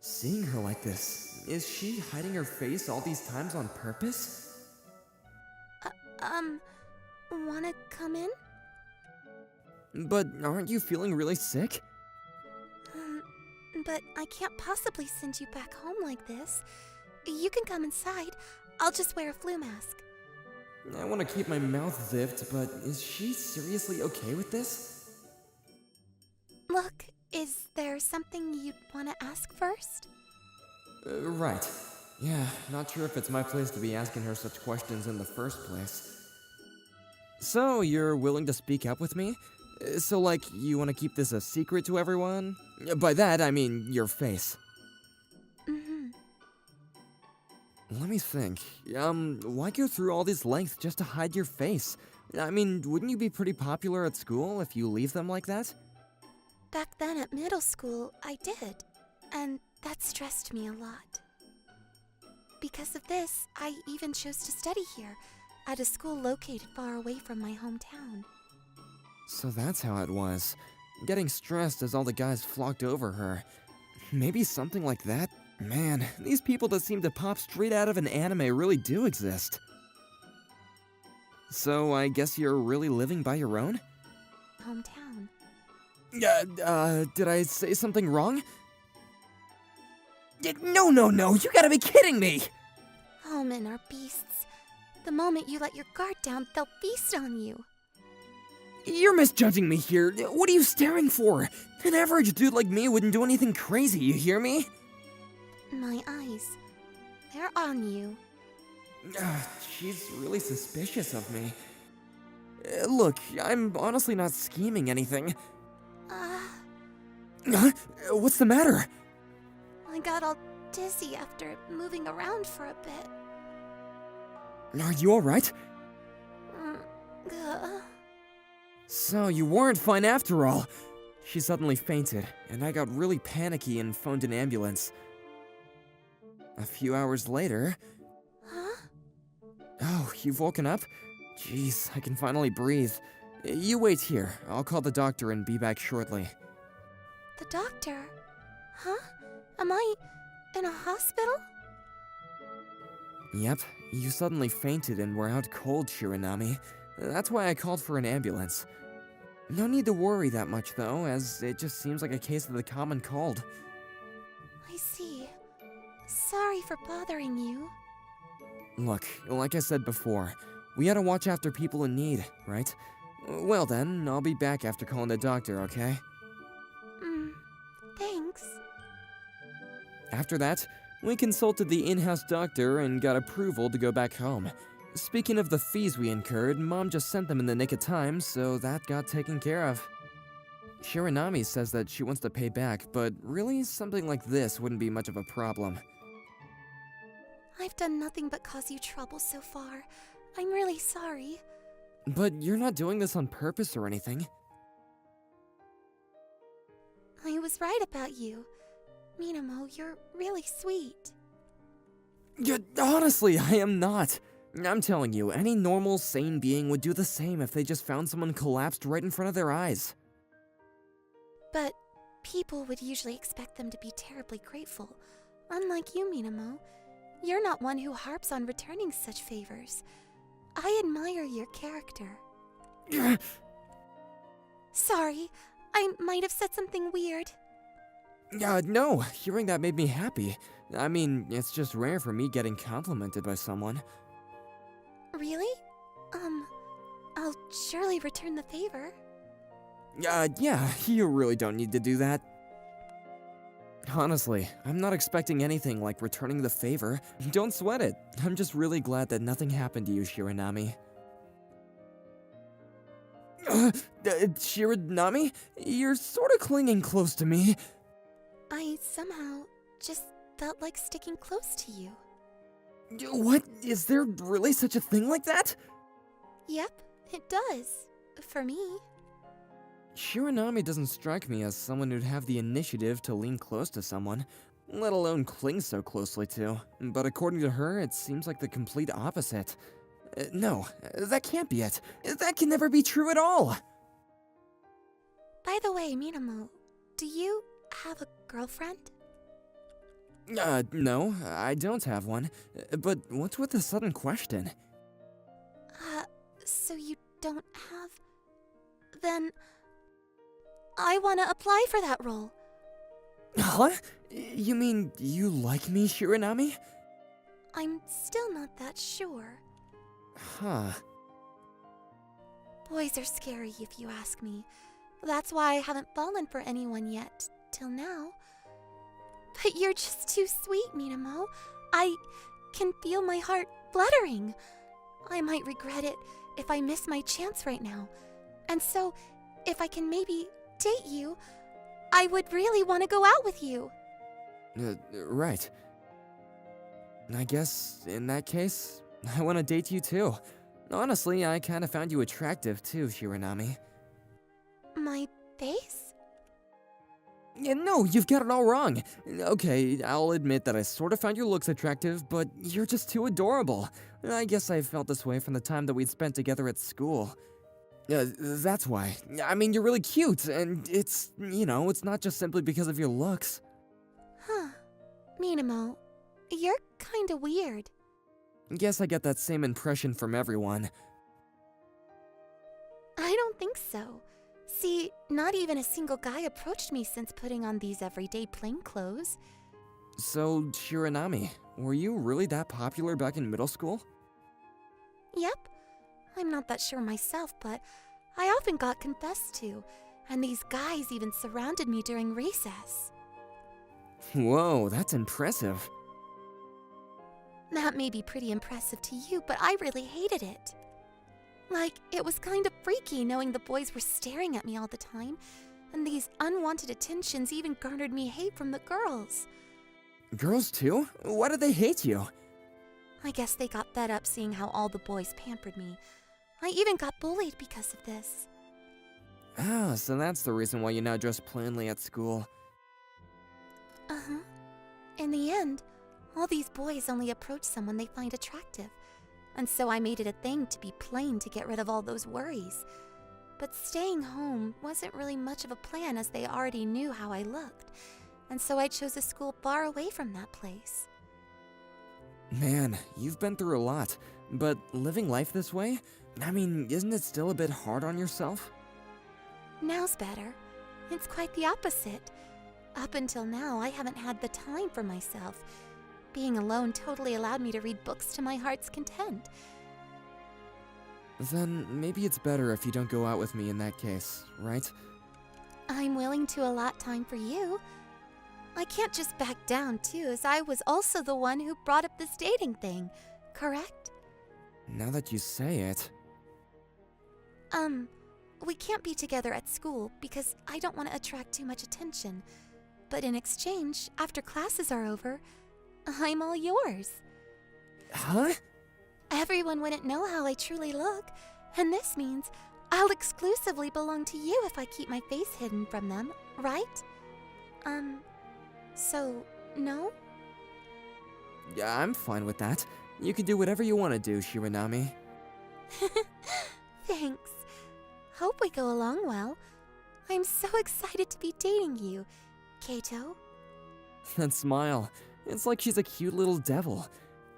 Seeing her like this, is she hiding her face all these times on purpose? Wanna come in? But aren't you feeling really sick? But I can't possibly send you back home like this. You can come inside. I'll just wear a flu mask. I want to keep my mouth zipped, but is she seriously okay with this? Look, is there something you'd want to ask first? Right. Yeah, not sure if it's my place to be asking her such questions in the first place. So, you're willing to speak up with me? So, like, you want to keep this a secret to everyone? By that, I mean your face. Let me think. Why go through all this length just to hide your face? I mean, wouldn't you be pretty popular at school if you leave them like that? Back then at middle school, I did. And that stressed me a lot. Because of this, I even chose to study here, at a school located far away from my hometown. So that's how it was. Getting stressed as all the guys flocked over her. Maybe something like that? Man, these people that seem to pop straight out of an anime really do exist. So I guess you're really living by your own? Hometown. Did I say something wrong? No, you gotta be kidding me! Oh, men are beasts. The moment you let your guard down, they'll feast on you. You're misjudging me here. What are you staring for? An average dude like me wouldn't do anything crazy, you hear me? My eyes. They're on you. She's really suspicious of me. Look, I'm honestly not scheming anything. What's the matter? I got all dizzy after moving around for a bit. Are you alright? So, you weren't fine after all. She suddenly fainted, and I got really panicky and phoned an ambulance. A few hours later... Huh? Oh, you've woken up? Jeez, I can finally breathe. You wait here. I'll call the doctor and be back shortly. The doctor? Huh? Am I in a hospital? Yep, you suddenly fainted and were out cold, Shiranami. That's why I called for an ambulance. No need to worry that much, though, as it just seems like a case of the common cold. I see. Sorry for bothering you. Look, like I said before, we gotta watch after people in need, right? Well then, I'll be back after calling the doctor, okay? Thanks. After that, we consulted the in-house doctor and got approval to go back home. Speaking of the fees we incurred, Mom just sent them in the nick of time, so that got taken care of. Shiranami says that she wants to pay back, but really, something like this wouldn't be much of a problem. I've done nothing but cause you trouble so far. I'm really sorry. But you're not doing this on purpose or anything. I was right about you. Minamo, you're really sweet. Honestly, I am not. I'm telling you, any normal, sane being would do the same if they just found someone collapsed right in front of their eyes. But people would usually expect them to be terribly grateful. Unlike you, Minamo, you're not one who harps on returning such favors. I admire your character. Yeah. Sorry, I might have said something weird. No, hearing that made me happy. I mean, it's just rare for me getting complimented by someone. Really? I'll surely return the favor. Yeah, you really don't need to do that. Honestly, I'm not expecting anything like returning the favor. Don't sweat it. I'm just really glad that nothing happened to you, Shiranami. Shiranami? You're sort of clinging close to me. I somehow just felt like sticking close to you. What? Is there really such a thing like that? Yep, it does. For me. Shiranami doesn't strike me as someone who'd have the initiative to lean close to someone, let alone cling so closely to. But according to her, it seems like the complete opposite. No, that can't be it. That can never be true at all. By the way, Minamo, do you have a girlfriend? No, I don't have one. But what's with the sudden question? So you don't have? Then I want to apply for that role. Huh? You mean you like me, Shiranami? I'm still not that sure. Huh. Boys are scary if you ask me. That's why I haven't fallen for anyone yet, till now. But you're just too sweet, Minamo. I can feel my heart fluttering. I might regret it if I miss my chance right now. And so, if I can maybe date you, I would really want to go out with you. Right. I guess, in that case, I want to date you too. Honestly, I kind of found you attractive too, Shiranami. My face? Yeah, no, you've got it all wrong. Okay, I'll admit that I sort of found your looks attractive, but you're just too adorable. I guess I felt this way from the time that we'd spent together at school. That's why. I mean, you're really cute, and it's, it's not just simply because of your looks. Huh. Minamo, you're kinda weird. Guess I get that same impression from everyone. I don't think so. See, not even a single guy approached me since putting on these everyday plain clothes. So, Shiranami, were you really that popular back in middle school? Yep. I'm not that sure myself, but I often got confessed to, and these guys even surrounded me during recess. Whoa, that's impressive. That may be pretty impressive to you, but I really hated it. Like, it was kind of freaky knowing the boys were staring at me all the time, and these unwanted attentions even garnered me hate from the girls. Girls too? Why did they hate you? I guess they got fed up seeing how all the boys pampered me. I even got bullied because of this. Ah, so that's the reason why you now dress plainly at school. Uh-huh. In the end, all these boys only approach someone they find attractive. And so I made it a thing to be plain to get rid of all those worries. But staying home wasn't really much of a plan as they already knew how I looked. And so I chose a school far away from that place. Man, you've been through a lot. But living life this way? I mean, isn't it still a bit hard on yourself? Now's better. It's quite the opposite. Up until now, I haven't had the time for myself. Being alone totally allowed me to read books to my heart's content. Then maybe it's better if you don't go out with me in that case, right? I'm willing to allot time for you. I can't just back down too, as I was also the one who brought up this dating thing, correct? Now that you say it... We can't be together at school because I don't want to attract too much attention. But in exchange, after classes are over, I'm all yours. Huh? Everyone wouldn't know how I truly look, and this means I'll exclusively belong to you if I keep my face hidden from them, right? So, no? Yeah, I'm fine with that. You can do whatever you want to do, Shiranami. Thanks. Hope we go along well. I'm so excited to be dating you, Kato. That smile. It's like she's a cute little devil.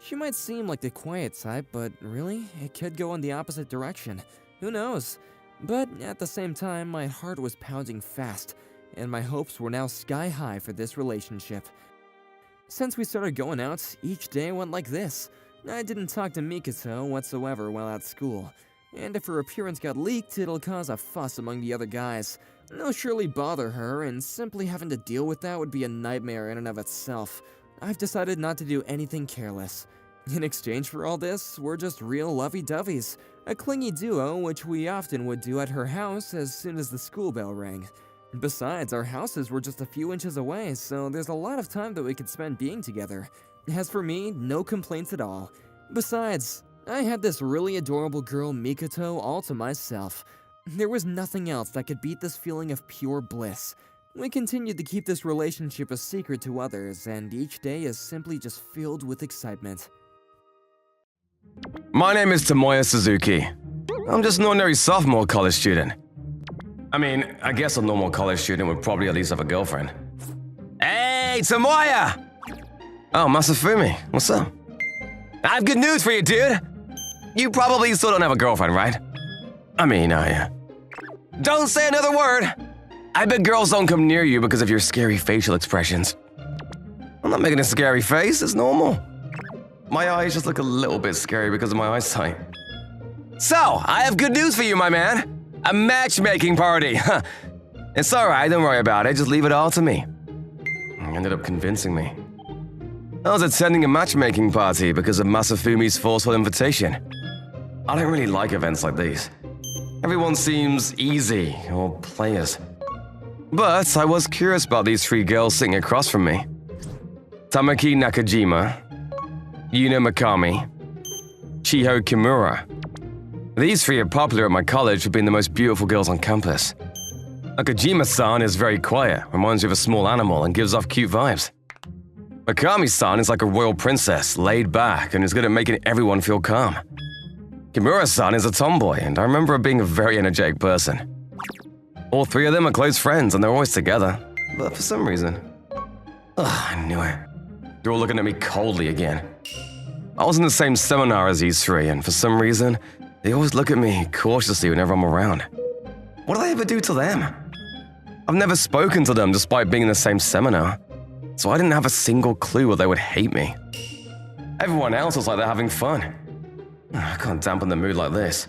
She might seem like the quiet type, but really, it could go in the opposite direction. Who knows? But at the same time, my heart was pounding fast. and my hopes were now sky high for this relationship. Since we started going out, each day went like this. I didn't talk to Mikoto whatsoever while at school, and if her appearance got leaked, it'll cause a fuss among the other guys. It'll surely bother her, and simply having to deal with that would be a nightmare in and of itself. I've decided not to do anything careless. In exchange for all this, we're just real lovey-doveys, a clingy duo which we often would do at her house as soon as the school bell rang. Besides, our houses were just a few inches away, so there's a lot of time that we could spend being together. As for me, no complaints at all. Besides, I had this really adorable girl Mikoto all to myself. There was nothing else that could beat this feeling of pure bliss. We continued to keep this relationship a secret to others, and each day is simply just filled with excitement. My name is Tomoya Suzuki. I'm just an ordinary sophomore college student. I mean, I guess a normal college student would probably at least have a girlfriend. Hey, Tomoya! Oh, Masafumi, what's up? I have good news for you, dude! You probably still don't have a girlfriend, right? I mean, Don't say another word! I bet girls don't come near you because of your scary facial expressions. I'm not making a scary face, it's normal. My eyes just look a little bit scary because of my eyesight. So, I have good news for you, my man. A matchmaking party. It's alright, don't worry about it, just leave it all to me. He ended up convincing me. I was attending a matchmaking party because of Masafumi's forceful invitation. I don't really like events like these. Everyone seems easy, or players. But I was curious about these three girls sitting across from me. Tamaki Nakajima, Yuna Mikami, Chiho Kimura. These three are popular at my college for being the most beautiful girls on campus. Nakajima-san is very quiet, reminds you of a small animal, and gives off cute vibes. Mikami-san is like a royal princess, laid back, and is good at making everyone feel calm. Kimura-san is a tomboy, and I remember her being a very energetic person. All three of them are close friends, and they're always together. But for some reason... I knew it. They're all looking at me coldly again. I was in the same seminar as these three, and for some reason, they always look at me cautiously whenever I'm around. What did I ever do to them? I've never spoken to them despite being in the same seminar, so I didn't have a single clue why they would hate me. Everyone else was like they're having fun. I can't dampen the mood like this.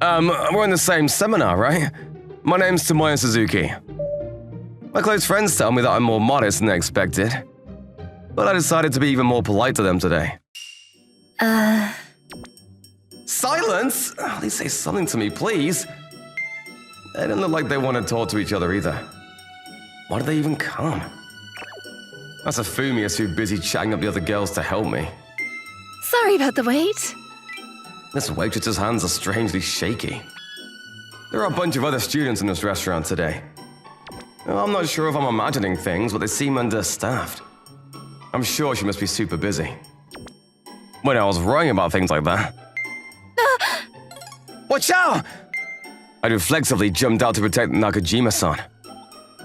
We're in the same seminar, right? My name's Tomoya Suzuki. My close friends tell me that I'm more modest than they expected, but I decided to be even more polite to them today. Silence? At least say something to me, please. They didn't look like they want to talk to each other either. Why did they even come? Masafumi is too busy chatting up the other girls to help me. Sorry about the wait. This waitress's hands are strangely shaky. There are a bunch of other students in this restaurant today. I'm not sure if I'm imagining things, but they seem understaffed. I'm sure she must be super busy. When I was writing about things like that. Watch out! I reflexively jumped out to protect Nakajima-san.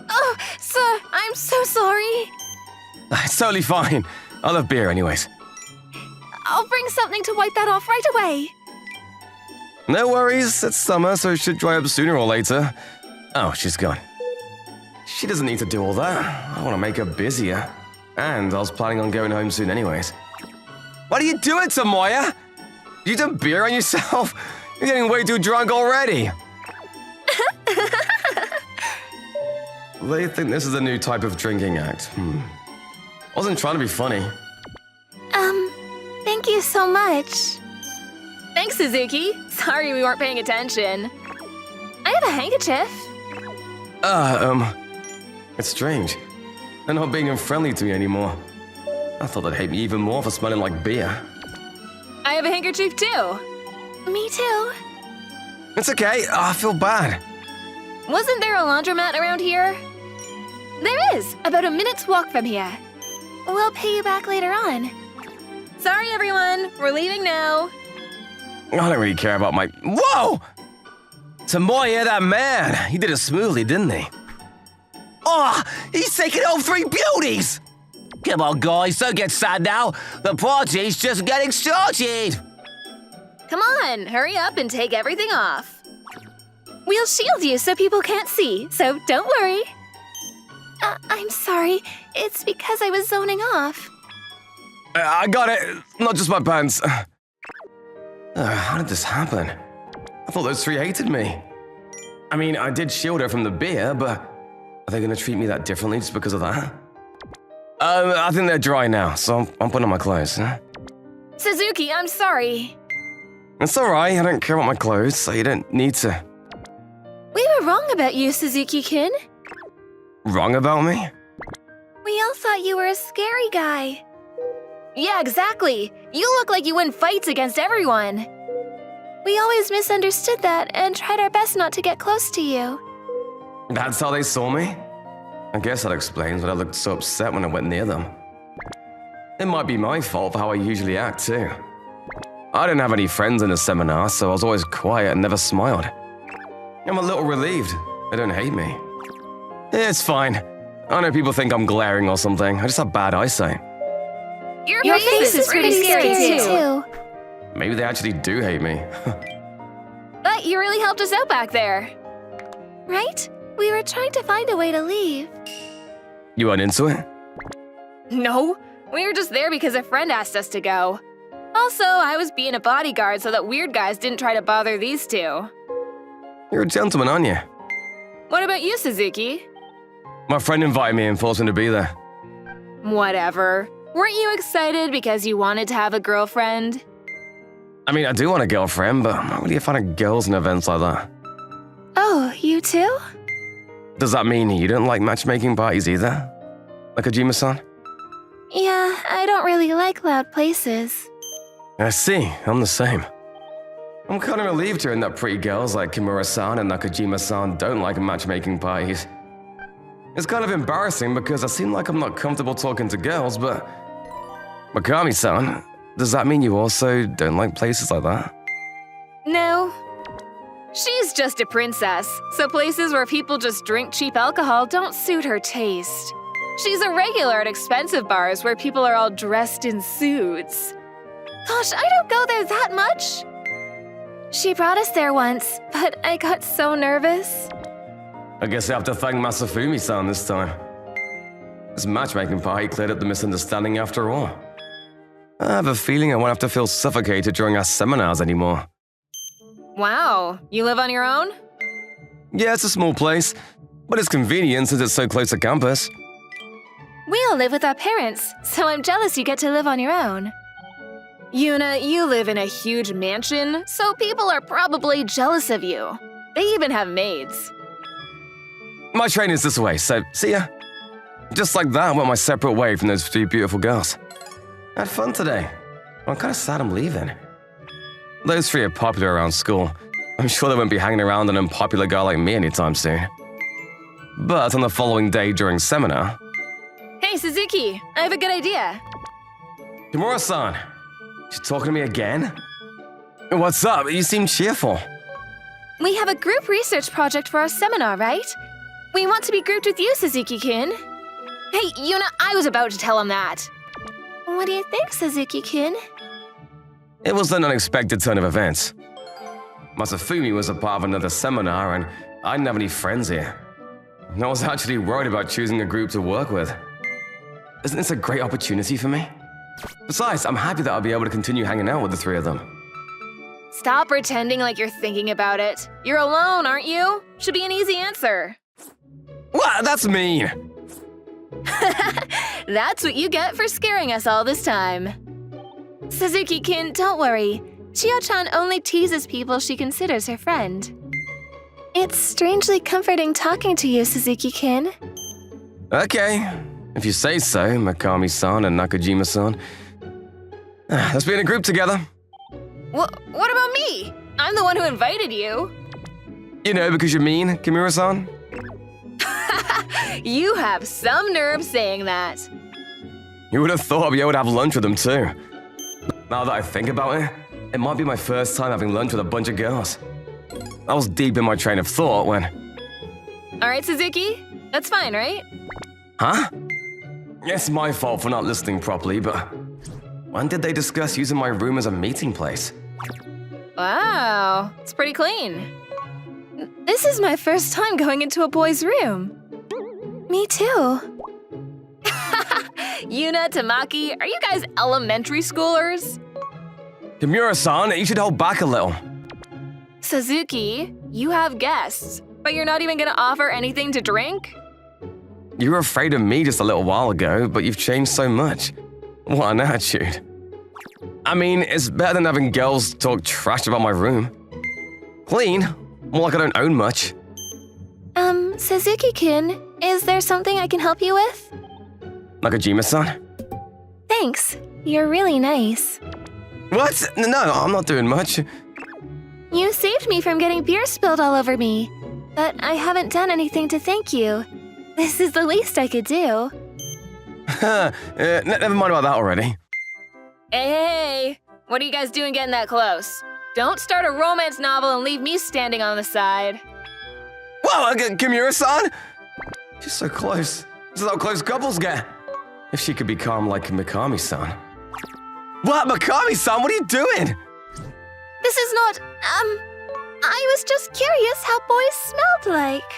Oh, sir, I'm so sorry. It's totally fine. I'll have beer anyways. I'll bring something to wipe that off right away. No worries, it's summer, so it should dry up sooner or later. Oh, she's gone. She doesn't need to do all that. I want to make her busier. And I was planning on going home soon anyways. What are you doing, Tomoya? You done beer on yourself? You're getting way too drunk already. They think this is a new type of drinking act. Wasn't trying to be funny. Thank you so much. Thanks, Suzuki. Sorry we weren't paying attention. I have a handkerchief. It's strange. They're not being unfriendly to me anymore. I thought they'd hate me even more for smelling like beer. I have a handkerchief too. Me too. It's okay, I feel bad. Wasn't there a laundromat around here? There is, about a minute's walk from here. We'll pay you back later on. Sorry, everyone. We're leaving now. I don't really care about my... Whoa! Tomoya, that man. He did it smoothly, didn't he? Oh, he's taking all three beauties! Come on, guys, don't get sad now. The party's just getting started. Come on, hurry up and take everything off. We'll shield you so people can't see, so don't worry. I'm sorry. It's because I was zoning off. I got it. Not just my pants. How did this happen? I thought those three hated me. I mean, I did shield her from the beer, but are they gonna treat me that differently just because of that? I think they're dry now, so I'm putting on my clothes. Suzuki, I'm sorry. It's alright, I don't care about my clothes, so you don't need to. We were wrong about you, Suzuki-kun. Wrong about me? We all thought you were a scary guy. Yeah, exactly. You look like you win fights against everyone. We always misunderstood that and tried our best not to get close to you. That's how they saw me? I guess that explains why I looked so upset when I went near them. It might be my fault for how I usually act, too. I didn't have any friends in the seminar, so I was always quiet and never smiled. I'm a little relieved. They don't hate me. It's fine. I know people think I'm glaring or something. I just have bad eyesight. Your face is pretty scary too. Maybe they actually do hate me. But you really helped us out back there. Right? We were trying to find a way to leave. You weren't into it? No, we were just there because a friend asked us to go. Also, I was being a bodyguard so that weird guys didn't try to bother these two. You're a gentleman, aren't you? What about you, Suzuki? My friend invited me and forced me to be there. Whatever. Weren't you excited because you wanted to have a girlfriend? I mean, I do want a girlfriend, but I'm not really a fan of girls in events like that. Oh, you too? Does that mean you don't like matchmaking parties either? Like Nakajima-san? Yeah, I don't really like loud places. I see, I'm the same. I'm kind of relieved hearing that pretty girls like Kimura-san and Nakajima-san don't like matchmaking parties. It's kind of embarrassing because I seem like I'm not comfortable talking to girls, but... Mikami-san, does that mean you also don't like places like that? No. She's just a princess, so places where people just drink cheap alcohol don't suit her taste. She's a regular at expensive bars where people are all dressed in suits. Gosh, I don't go there that much. She brought us there once, but I got so nervous. I guess I have to thank Masafumi-san this time. This matchmaking party cleared up the misunderstanding after all. I have a feeling I won't have to feel suffocated during our seminars anymore. Wow, you live on your own? Yeah, it's a small place, but it's convenient since it's so close to campus. We all live with our parents, so I'm jealous you get to live on your own. Yuna, you live in a huge mansion, so people are probably jealous of you. They even have maids. My train is this way, so see ya. Just like that, I went my separate way from those three beautiful girls. I had fun today. I'm kind of sad I'm leaving. Those three are popular around school. I'm sure they won't be hanging around an unpopular guy like me anytime soon. But on the following day during seminar... Hey, Suzuki, I have a good idea. Kimura-san, you talking to me again? What's up? You seem cheerful. We have a group research project for our seminar, right? We want to be grouped with you, Suzuki-kun. Hey, Yuna, I was about to tell him that. What do you think, Suzuki-kun? It was an unexpected turn of events. Masafumi was a part of another seminar and I didn't have any friends here. I was actually worried about choosing a group to work with. Isn't this a great opportunity for me? Besides, I'm happy that I'll be able to continue hanging out with the three of them. Stop pretending like you're thinking about it. You're alone, aren't you? Should be an easy answer. What? That's mean! That's what you get for scaring us all this time. Suzuki-kun, don't worry. Chio-chan only teases people she considers her friend. It's strangely comforting talking to you, Suzuki-kun. Okay, if you say so, Mikami-san and Nakajima-san. Let's be in a group together. What about me? I'm the one who invited you. You know, because you're mean, Kimura-san? You have some nerve saying that. You would have thought I'd be able to have lunch with them too. Now that I think about it, it might be my first time having lunch with a bunch of girls. I was deep in my train of thought when... All right, Suzuki, that's fine, right? Huh? It's my fault for not listening properly, but... When did they discuss using my room as a meeting place? Wow, it's pretty clean. This is my first time going into a boy's room. Me too. Yuna, Tamaki, are you guys elementary schoolers? Kimura-san, you should hold back a little. Suzuki, you have guests, but you're not even gonna offer anything to drink? You were afraid of me just a little while ago, but you've changed so much. What an attitude. I mean, it's better than having girls talk trash about my room. Clean, more like I don't own much. Suzuki-kun, is there something I can help you with? Nakajima-san? Thanks, you're really nice. What? No, I'm not doing much. You saved me from getting beer spilled all over me, but I haven't done anything to thank you. This is the least I could do. Never mind about that already. Hey, what are you guys doing getting that close? Don't start a romance novel and leave me standing on the side. Whoa, Kimura-san? She's so close. This is how close couples get. If she could be calm like Mikami-san. What, Mikami-san, what are you doing? This is not, I was just curious how boys smelled like.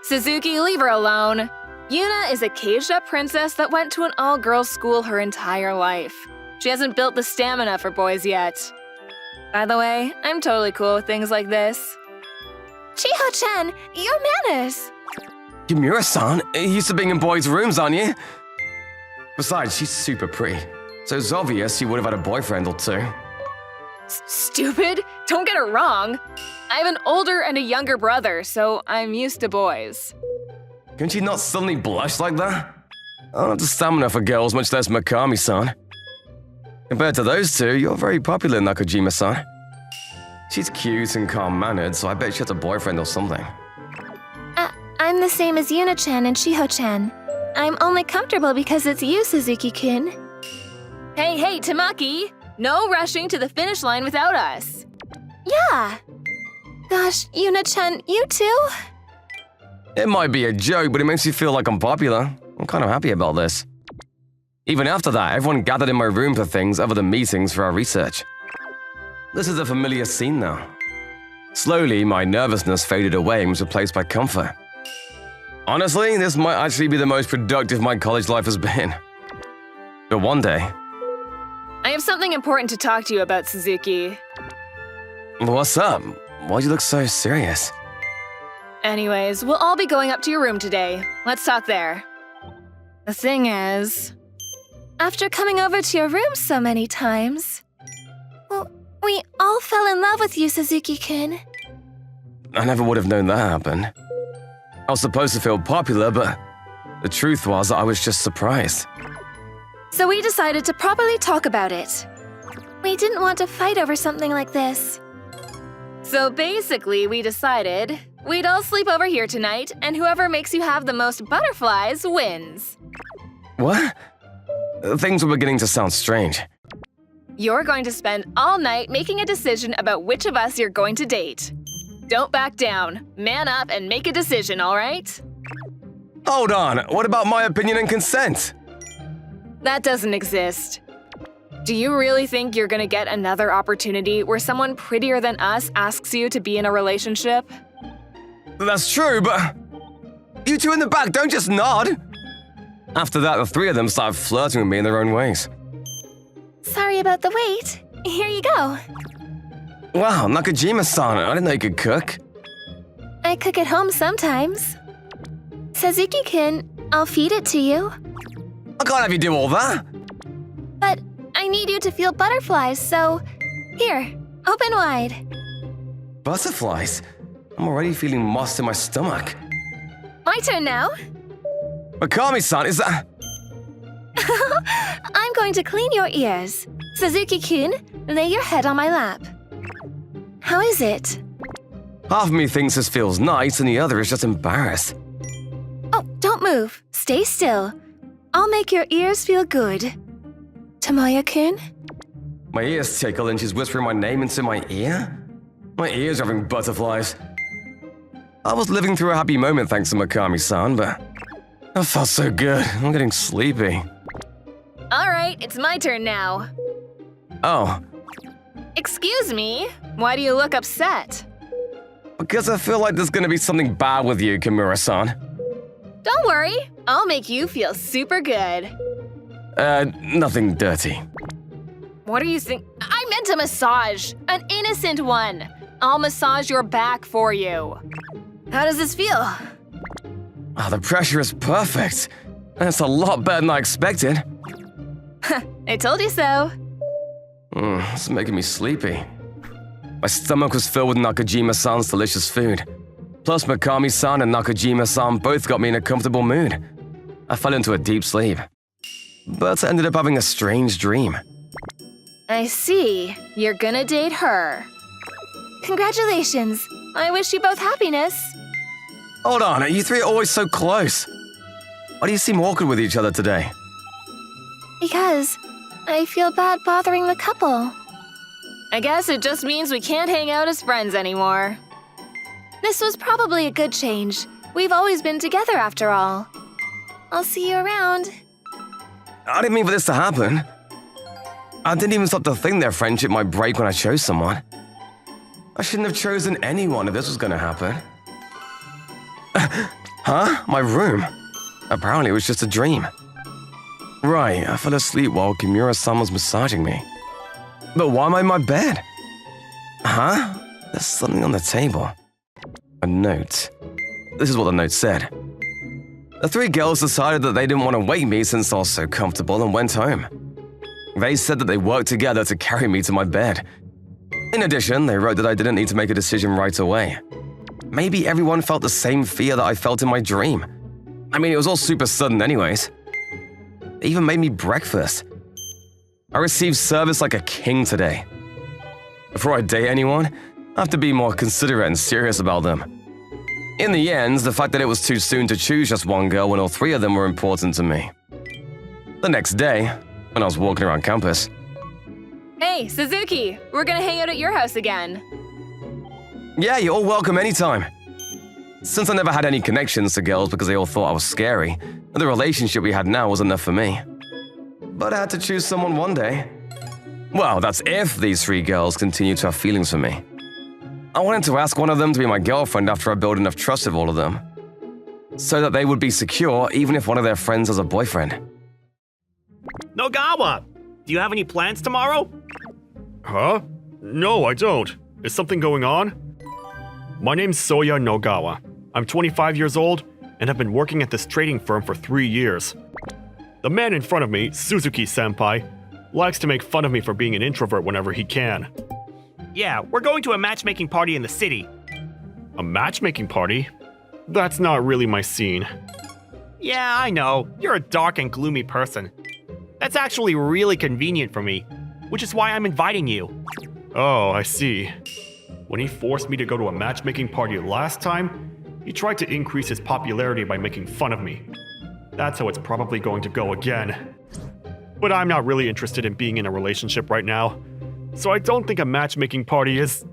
Suzuki, leave her alone. Yuna is a Keisha princess that went to an all-girls school her entire life. She hasn't built the stamina for boys yet. By the way, I'm totally cool with things like this. Chiho-chan, your manners! Kimura-san, you're used to being in boys' rooms, aren't you? Besides, she's super pretty. So it's obvious you would have had a boyfriend or two. Stupid! Don't get it wrong. I have an older and a younger brother, so I'm used to boys. Couldn't you not suddenly blush like that? I don't have the stamina for girls, much less Mikami-san. Compared to those two, you're very popular, Nakajima-san. She's cute and calm-mannered, so I bet she has a boyfriend or something. I'm the same as Yuna-chan and Chiho-chan. I'm only comfortable because it's you, Suzuki-kun. Hey, Tamaki! No rushing to the finish line without us. Yeah. Gosh, Yuna-chan, you too? It might be a joke, but it makes me feel like I'm popular. I'm kind of happy about this. Even after that, everyone gathered in my room for things other than meetings for our research. This is a familiar scene now. Slowly, my nervousness faded away and was replaced by comfort. Honestly, this might actually be the most productive my college life has been. But one day... I have something important to talk to you about, Suzuki. What's up? Why'd you look so serious? Anyways, we'll all be going up to your room today. Let's talk there. The thing is... After coming over to your room so many times... Well, we all fell in love with you, Suzuki-kun. I never would have known that happened. I was supposed to feel popular, but the truth was I was just surprised. So we decided to properly talk about it. We didn't want to fight over something like this. So basically, we decided we'd all sleep over here tonight, and whoever makes you have the most butterflies wins. What? Things were beginning to sound strange. You're going to spend all night making a decision about which of us you're going to date. Don't back down. Man up and make a decision, all right? Hold on, what about my opinion and consent? That doesn't exist. Do you really think you're gonna get another opportunity where someone prettier than us asks you to be in a relationship? That's true, but... You two in the back, don't just nod! After that, the three of them started flirting with me in their own ways. Sorry about the wait. Here you go. Wow, Nakajima-san, I didn't know you could cook. I cook at home sometimes. Suzuki-kun, I'll feed it to you. I can't have you do all that. But I need you to feel butterflies, so... Here, open wide. Butterflies? I'm already feeling moss in my stomach. My turn now. Mikami-san, is that... I'm going to clean your ears. Suzuki-kun, lay your head on my lap. How is it? Half of me thinks this feels nice and the other is just embarrassed. Oh, don't move. Stay still. I'll make your ears feel good. Tomoya-kun? My ears tickle and she's whispering my name into my ear? My ears are having butterflies. I was living through a happy moment thanks to Mikami-san, but that felt so good. I'm getting sleepy. All right, it's my turn now. Oh. Excuse me? Why do you look upset? Because I feel like there's gonna be something bad with you, Kimura-san. Don't worry, I'll make you feel super good. Nothing dirty. What are you saying? I meant a massage, an innocent one. I'll massage your back for you. How does this feel? Oh, the pressure is perfect. And it's a lot better than I expected. I told you so. It's making me sleepy. My stomach was filled with Nakajima-san's delicious food. Plus, Mikami-san and Nakajima-san both got me in a comfortable mood. I fell into a deep sleep. But I ended up having a strange dream. I see. You're gonna date her. Congratulations. I wish you both happiness. Hold on, you three are always so close. Why do you seem awkward with each other today? Because I feel bad bothering the couple. I guess it just means we can't hang out as friends anymore. This was probably a good change. We've always been together after all. I'll see you around. I didn't mean for this to happen. I didn't even stop to think their friendship might break when I chose someone. I shouldn't have chosen anyone if this was gonna happen. Huh? My room? Apparently it was just a dream. Right, I fell asleep while Kimura-san was massaging me. But why am I in my bed? Huh? There's something on the table. A note. This is what the note said. The three girls decided that they didn't want to wake me since I was so comfortable and went home. They said that they worked together to carry me to my bed. In addition, they wrote that I didn't need to make a decision right away. Maybe everyone felt the same fear that I felt in my dream. I mean, it was all super sudden anyways. They even made me breakfast. I received service like a king today. Before I date anyone, I have to be more considerate and serious about them. In the end, the fact that it was too soon to choose just one girl when all three of them were important to me. The next day, when I was walking around campus. Hey, Suzuki, we're gonna hang out at your house again. Yeah, you're all welcome anytime. Since I never had any connections to girls because they all thought I was scary, the relationship we had now was enough for me. But I had to choose someone one day. Well, that's if these three girls continue to have feelings for me. I wanted to ask one of them to be my girlfriend after I built enough trust with all of them, so that they would be secure even if one of their friends has a boyfriend. Nogawa, do you have any plans tomorrow? Huh? No, I don't. Is something going on? My name's Soya Nogawa. I'm 25 years old and have been working at this trading firm for 3 years. The man in front of me, Suzuki-senpai, likes to make fun of me for being an introvert whenever he can. Yeah, we're going to a matchmaking party in the city. A matchmaking party? That's not really my scene. Yeah, I know. You're a dark and gloomy person. That's actually really convenient for me, which is why I'm inviting you. Oh, I see. When he forced me to go to a matchmaking party last time, he tried to increase his popularity by making fun of me. That's how it's probably going to go again. But I'm not really interested in being in a relationship right now, so I don't think a matchmaking party is...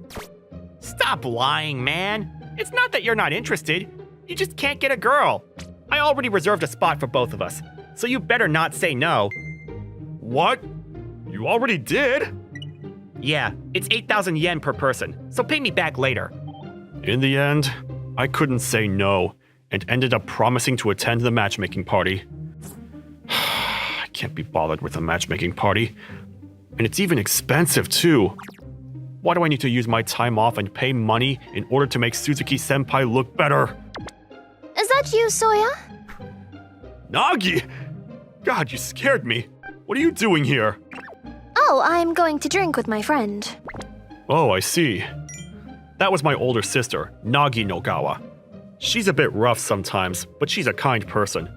Stop lying, man. It's not that you're not interested. You just can't get a girl. I already reserved a spot for both of us, so you better not say no. What? You already did? Yeah, it's 8,000 yen per person, so pay me back later. In the end, I couldn't say no, and ended up promising to attend the matchmaking party. I can't be bothered with a matchmaking party. And it's even expensive, too. Why do I need to use my time off and pay money in order to make Suzuki-senpai look better? Is that you, Soya? Nagi! God, you scared me. What are you doing here? Oh, I'm going to drink with my friend. Oh, I see. That was my older sister, Nagi Nogawa. She's a bit rough sometimes, but she's a kind person.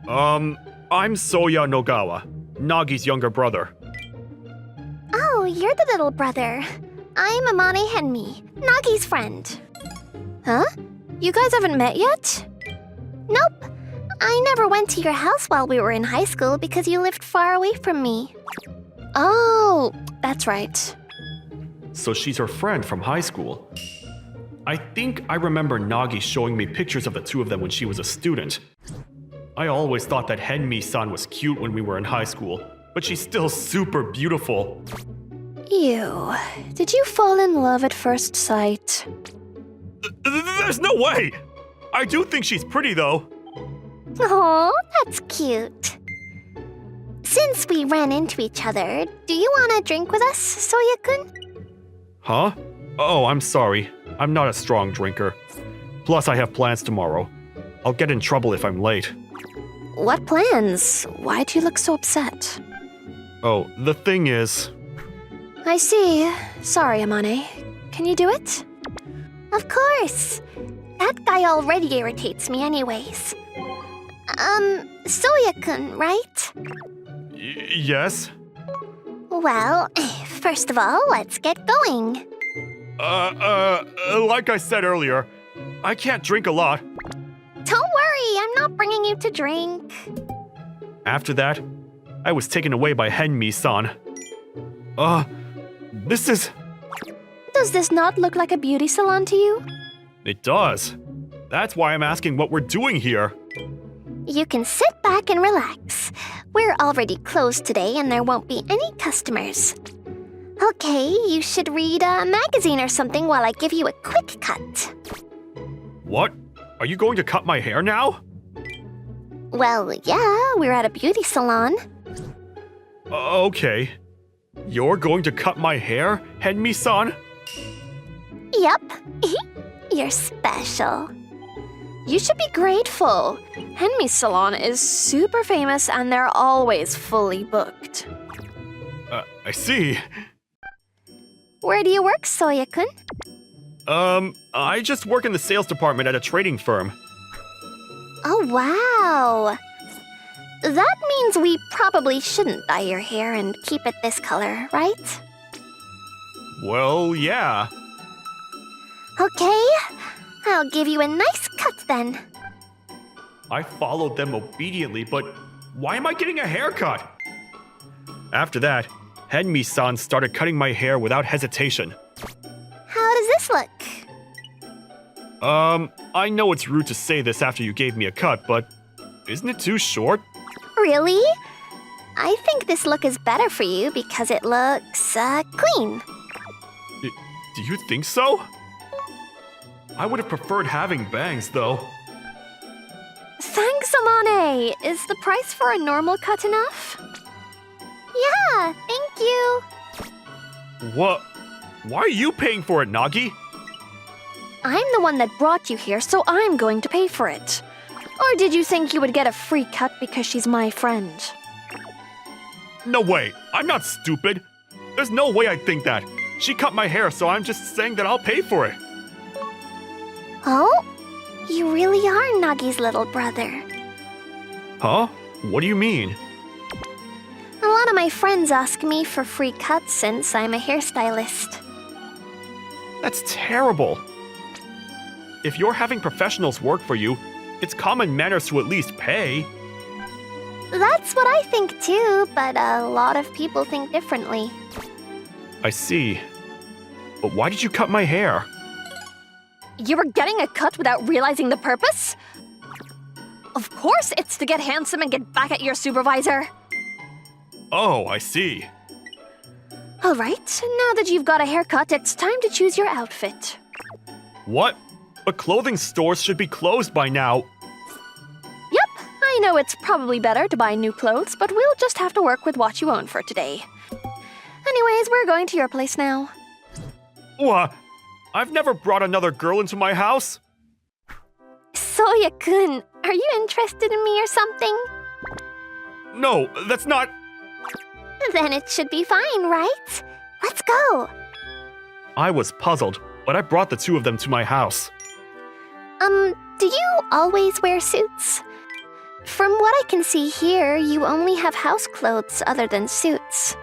I'm Soya Nogawa, Nagi's younger brother. Oh, you're the little brother. I'm Amane Henmi, Nagi's friend. Huh? You guys haven't met yet? Nope. I never went to your house while we were in high school because you lived far away from me. Oh, that's right. So she's her friend from high school. I think I remember Nagi showing me pictures of the two of them when she was a student. I always thought that Henmi-san was cute when we were in high school, but she's still super beautiful. Ew. Did you fall in love at first sight? There's no way! I do think she's pretty though. Oh, that's cute. Since we ran into each other, do you want to drink with us, Soya-kun? Huh? Oh, I'm sorry. I'm not a strong drinker. Plus, I have plans tomorrow. I'll get in trouble if I'm late. What plans? Why'd you look so upset? Oh, the thing is... I see. Sorry, Amane. Can you do it? Of course. That guy already irritates me anyways. Soya-kun, right? Yes? Well, first of all, let's get going. Like I said earlier, I can't drink a lot. Don't worry, I'm not bringing you to drink. After that, I was taken away by Henmi-san. This is... Does this not look like a beauty salon to you? It does. That's why I'm asking what we're doing here. You can sit back and relax. We're already closed today and there won't be any customers. Okay, you should read a magazine or something while I give you a quick cut. What? Are you going to cut my hair now? Well, yeah, we're at a beauty salon. Okay. You're going to cut my hair, Henmi-san? Yep. You're special. You should be grateful. Henmi's salon is super famous and they're always fully booked. I see. Where do you work, Soya-kun? I just work in the sales department at a trading firm. Oh, wow. That means we probably shouldn't dye your hair and keep it this color, right? Well, yeah. Okay. I'll give you a nice cut then. I followed them obediently, but why am I getting a haircut? After that, Henmi-san started cutting my hair without hesitation. How does this look? I know it's rude to say this after you gave me a cut, but isn't it too short? Really? I think this look is better for you because it looks, clean. Do you think so? I would have preferred having bangs, though. Thanks, Amane. Is the price for a normal cut enough? Yeah, thank you. What? Why are you paying for it, Nagi? I'm the one that brought you here, so I'm going to pay for it. Or did you think you would get a free cut because she's my friend? No way. I'm not stupid. There's no way I'd think that. She cut my hair, so I'm just saying that I'll pay for it. Oh? You really are Nagi's little brother. Huh? What do you mean? A lot of my friends ask me for free cuts since I'm a hairstylist. That's terrible. If you're having professionals work for you, it's common manners to at least pay. That's what I think too, but a lot of people think differently. I see. But why did you cut my hair? You were getting a cut without realizing the purpose? Of course it's to get handsome and get back at your supervisor. Oh, I see. Alright, now that you've got a haircut, it's time to choose your outfit. What? But clothing stores should be closed by now. Yep, I know it's probably better to buy new clothes, but we'll just have to work with what you own for today. Anyways, we're going to your place now. What? I've never brought another girl into my house. Soya-kun, are you interested in me or something? No, that's not... Then it should be fine, right? Let's go. I was puzzled, but I brought the two of them to my house. Do you always wear suits? From what I can see here, you only have house clothes other than suits.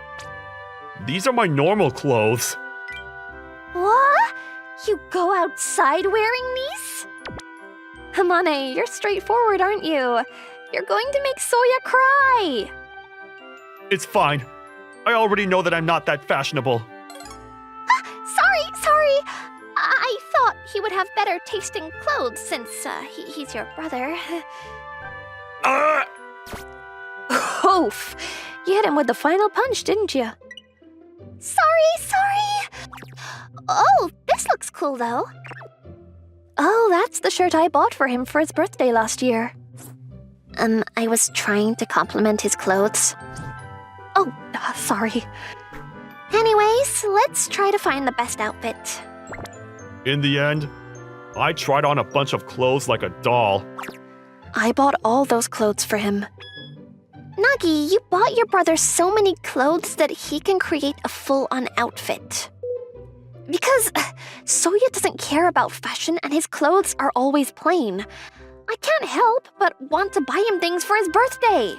These are my normal clothes. What? You go outside wearing these? Amane, you're straightforward, aren't you? You're going to make Soya cry. It's fine. I already know that I'm not that fashionable. Sorry. I thought he would have better tasting clothes since he's your brother. Oof! You hit him with the final punch, didn't you? Sorry. Oh, this looks cool though. Oh, that's the shirt I bought for him for his birthday last year. I was trying to compliment his clothes. Oh, sorry. Anyways, let's try to find the best outfit. In the end, I tried on a bunch of clothes like a doll. I bought all those clothes for him. Nagi, you bought your brother so many clothes that he can create a full-on outfit. Because Soya doesn't care about fashion and his clothes are always plain. I can't help but want to buy him things for his birthday.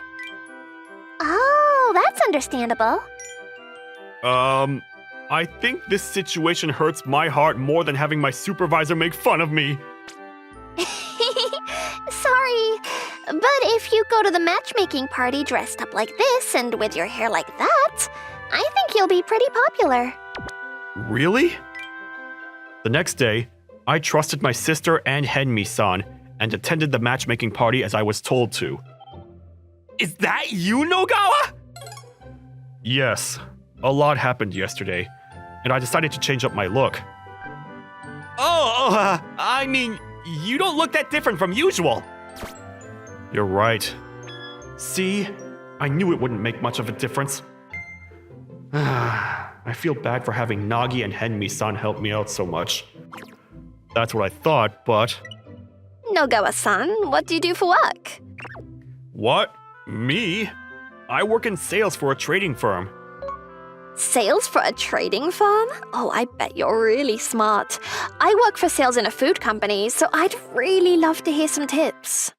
Oh, that's understandable. I think this situation hurts my heart more than having my supervisor make fun of me. Sorry, but if you go to the matchmaking party dressed up like this and with your hair like that, I think you'll be pretty popular. Really? The next day, I trusted my sister and Henmi-san and attended the matchmaking party as I was told to. Is that you, Nogawa? Yes, a lot happened yesterday, and I decided to change up my look. I mean, you don't look that different from usual. You're right. See, I knew it wouldn't make much of a difference. I feel bad for having Nagi and Henmi-san help me out so much. That's what I thought, but... Nogawa-san, what do you do for work? What? Me? I work in sales for a trading firm. Sales for a trading firm? Oh, I bet you're really smart. I work for sales in a food company, so I'd really love to hear some tips.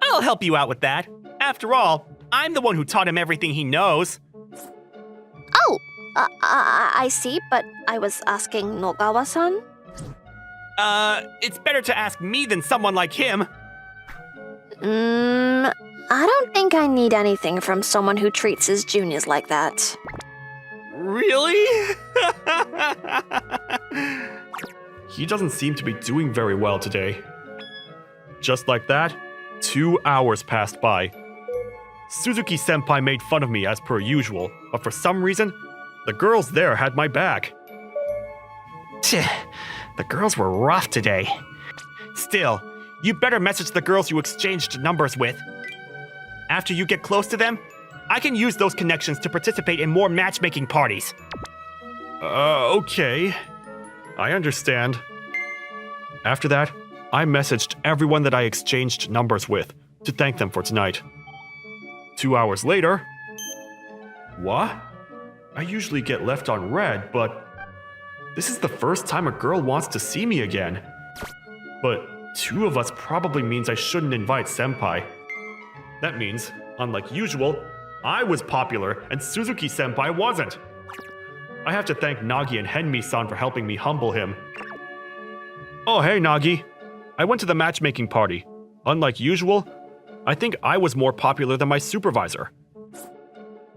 I'll help you out with that. After all, I'm the one who taught him everything he knows. Oh, I see, but I was asking Nogawa-san. It's better to ask me than someone like him. I don't think I need anything from someone who treats his juniors like that. Really? He doesn't seem to be doing very well today. Just like that, 2 hours passed by. Suzuki-senpai made fun of me as per usual, but for some reason, the girls there had my back. The girls were rough today. Still, you better message the girls you exchanged numbers with. After you get close to them, I can use those connections to participate in more matchmaking parties. Okay. I understand. After that, I messaged everyone that I exchanged numbers with to thank them for tonight. 2 hours later... What? I usually get left on red, but... This is the first time a girl wants to see me again. But 2 of us probably means I shouldn't invite senpai. That means, unlike usual, I was popular and Suzuki-senpai wasn't. I have to thank Nagi and Henmi-san for helping me humble him. Oh hey Nagi, I went to the matchmaking party. Unlike usual, I think I was more popular than my supervisor.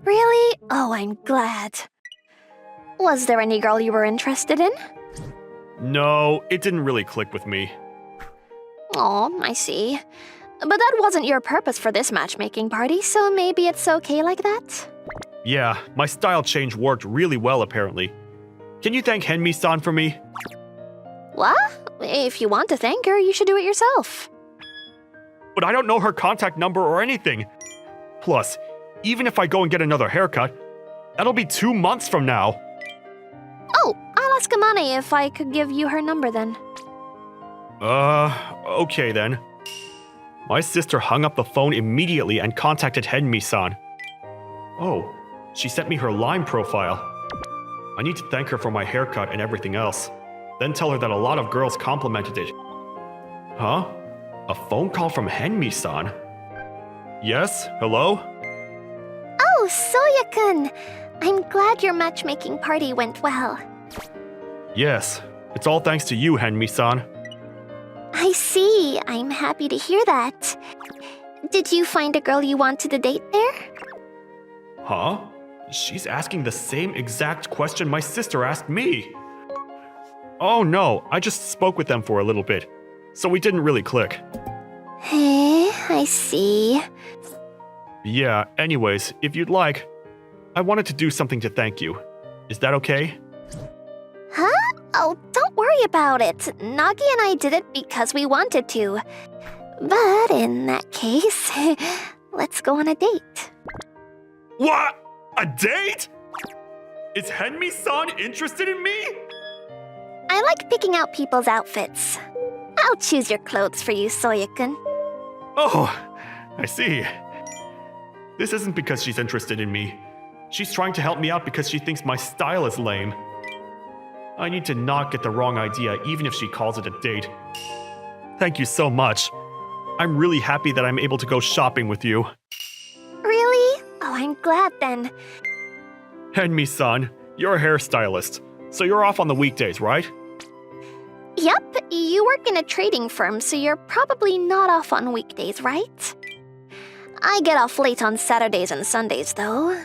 Really? Oh, I'm glad. Was there any girl you were interested in? No, it didn't really click with me. Oh, I see. But that wasn't your purpose for this matchmaking party, so maybe it's okay like that? Yeah, my style change worked really well apparently. Can you thank Henmi-san for me? What? If you want to thank her, you should do it yourself. But I don't know her contact number or anything. Plus, even if I go and get another haircut, that'll be 2 months from now. Oh, I'll ask Amane if I could give you her number then. Okay then. My sister hung up the phone immediately and contacted Henmi-san. Oh, she sent me her Line profile. I need to thank her for my haircut and everything else. Then tell her that a lot of girls complimented it. Huh? A phone call from Henmi-san? Yes? Hello? Oh, Soya-kun! I'm glad your matchmaking party went well. Yes, it's all thanks to you, Henmi-san. I see. I'm happy to hear that. Did you find a girl you wanted to date there? Huh? She's asking the same exact question my sister asked me. Oh no, I just spoke with them for a little bit, so we didn't really click. Hey, I see. Yeah, anyways, if you'd like, I wanted to do something to thank you. Is that okay? Huh? Oh, don't worry about it. Nagi and I did it because we wanted to. But in that case, let's go on a date. What? A date? Is Henmi-san interested in me? I like picking out people's outfits. I'll choose your clothes for you, Soya-kun. Oh, I see. This isn't because she's interested in me. She's trying to help me out because she thinks my style is lame. I need to not get the wrong idea even if she calls it a date. Thank you so much. I'm really happy that I'm able to go shopping with you. Really? Oh, I'm glad then. Henmi-san, you're a hairstylist, so you're off on the weekdays, right? Yep, you work in a trading firm, so you're probably not off on weekdays, right? I get off late on Saturdays and Sundays, though.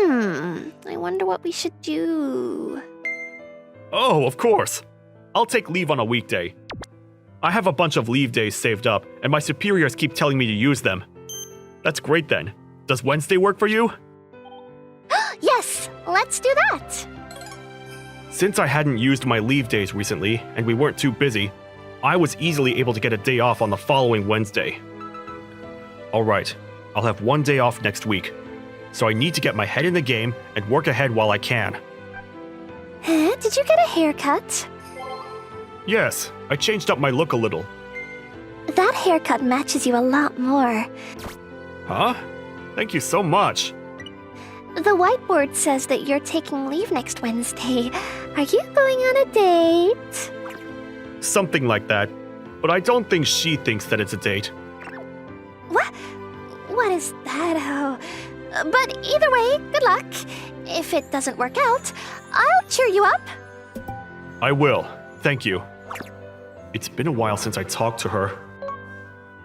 I wonder what we should do. Oh, of course. I'll take leave on a weekday. I have a bunch of leave days saved up, and my superiors keep telling me to use them. That's great then. Does Wednesday work for you? Yes, let's do that. Since I hadn't used my leave days recently, and we weren't too busy, I was easily able to get a day off on the following Wednesday. Alright, I'll have one day off next week, so I need to get my head in the game and work ahead while I can. Did you get a haircut? Yes, I changed up my look a little. That haircut matches you a lot more. Huh? Thank you so much. The whiteboard says that you're taking leave next Wednesday. Are you going on a date? Something like that, but I don't think she thinks that it's a date. What is that? Oh. But either way, good luck. If it doesn't work out, I'll cheer you up. I will, thank you. It's been a while since I talked to her.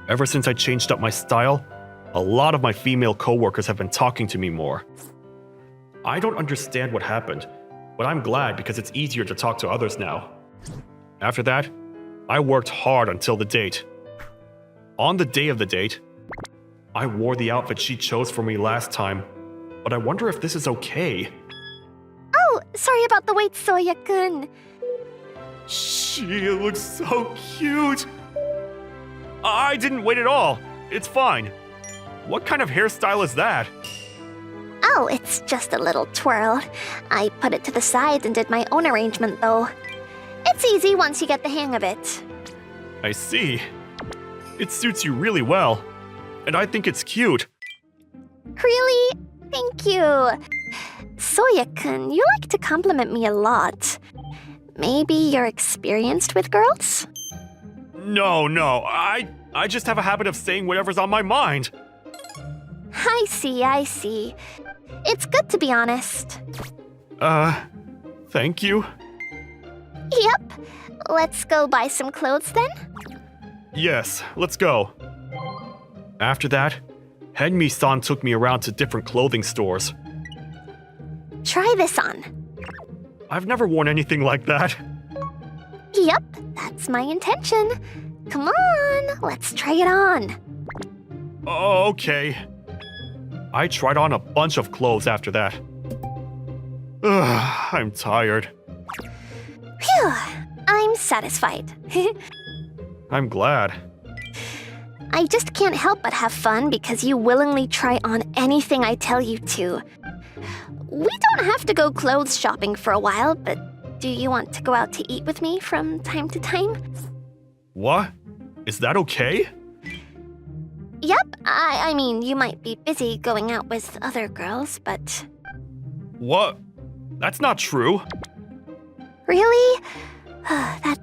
Ever since I changed up my style, a lot of my female coworkers have been talking to me more. I don't understand what happened, but I'm glad because it's easier to talk to others now. After that, I worked hard until the date. On the day of the date, I wore the outfit she chose for me last time, but I wonder if this is okay. Oh, sorry about the wait, Soya-kun. She looks so cute. I didn't wait at all. It's fine. What kind of hairstyle is that? Oh, it's just a little twirl. I put it to the side and did my own arrangement, though. It's easy once you get the hang of it. I see. It suits you really well, and I think it's cute. Really? Thank you. Soya-kun, you like to compliment me a lot. Maybe you're experienced with girls? No, I just have a habit of saying whatever's on my mind. I see. It's good to be honest. Thank you. Yep. Let's go buy some clothes then? Yes, let's go. After that, Henmi-san took me around to different clothing stores. Try this on. I've never worn anything like that. Yep, that's my intention. Come on, let's try it on. Okay. I tried on a bunch of clothes after that. Ugh, I'm tired. Phew, I'm satisfied. I'm glad. I just can't help but have fun because you willingly try on anything I tell you to. We don't have to go clothes shopping for a while, but do you want to go out to eat with me from time to time? What? Is that okay? Yep, I mean, you might be busy going out with other girls, but... What? That's not true. Really?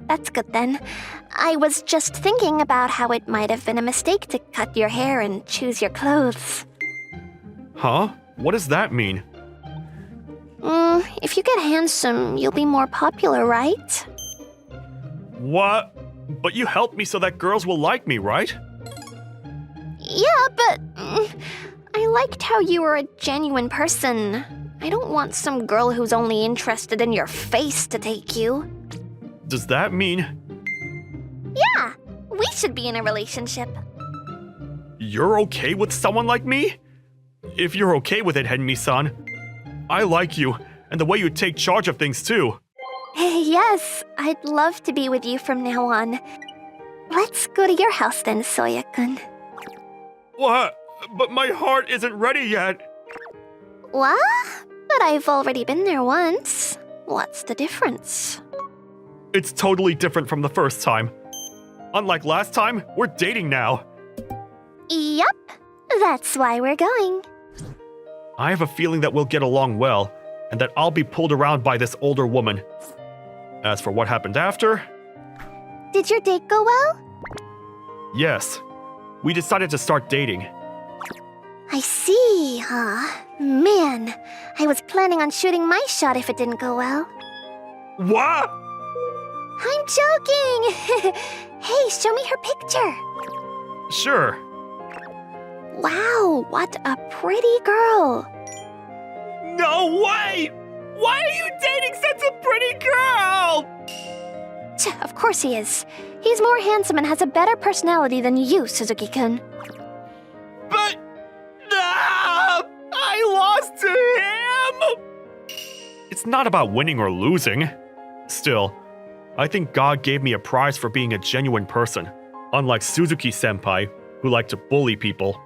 That's good then. I was just thinking about how it might have been a mistake to cut your hair and choose your clothes. Huh? What does that mean? If you get handsome, you'll be more popular, right? What? But you helped me so that girls will like me, right? Yeah, but I liked how you were a genuine person. I don't want some girl who's only interested in your face to take you. Does that mean... Yeah, we should be in a relationship. You're okay with someone like me? If you're okay with it, Henmi-san, I like you, and the way you take charge of things too. Yes, I'd love to be with you from now on. Let's go to your house then, Soya-kun. What? But my heart isn't ready yet. What? But I've already been there once. What's the difference? It's totally different from the first time. Unlike last time, we're dating now. Yup. That's why we're going. I have a feeling that we'll get along well, and that I'll be pulled around by this older woman. As for what happened after, Did your date go well? yes, we decided to start dating. I see, huh? Man, I was planning on shooting my shot if it didn't go well. What? I'm joking! Hey, show me her picture. Sure. Wow, what a pretty girl. No way! Why are you dating such a pretty girl? Of course he is. He's more handsome and has a better personality than you, Suzuki-kun. But... I lost to him! It's not about winning or losing. Still, I think God gave me a prize for being a genuine person, unlike Suzuki-senpai, who liked to bully people.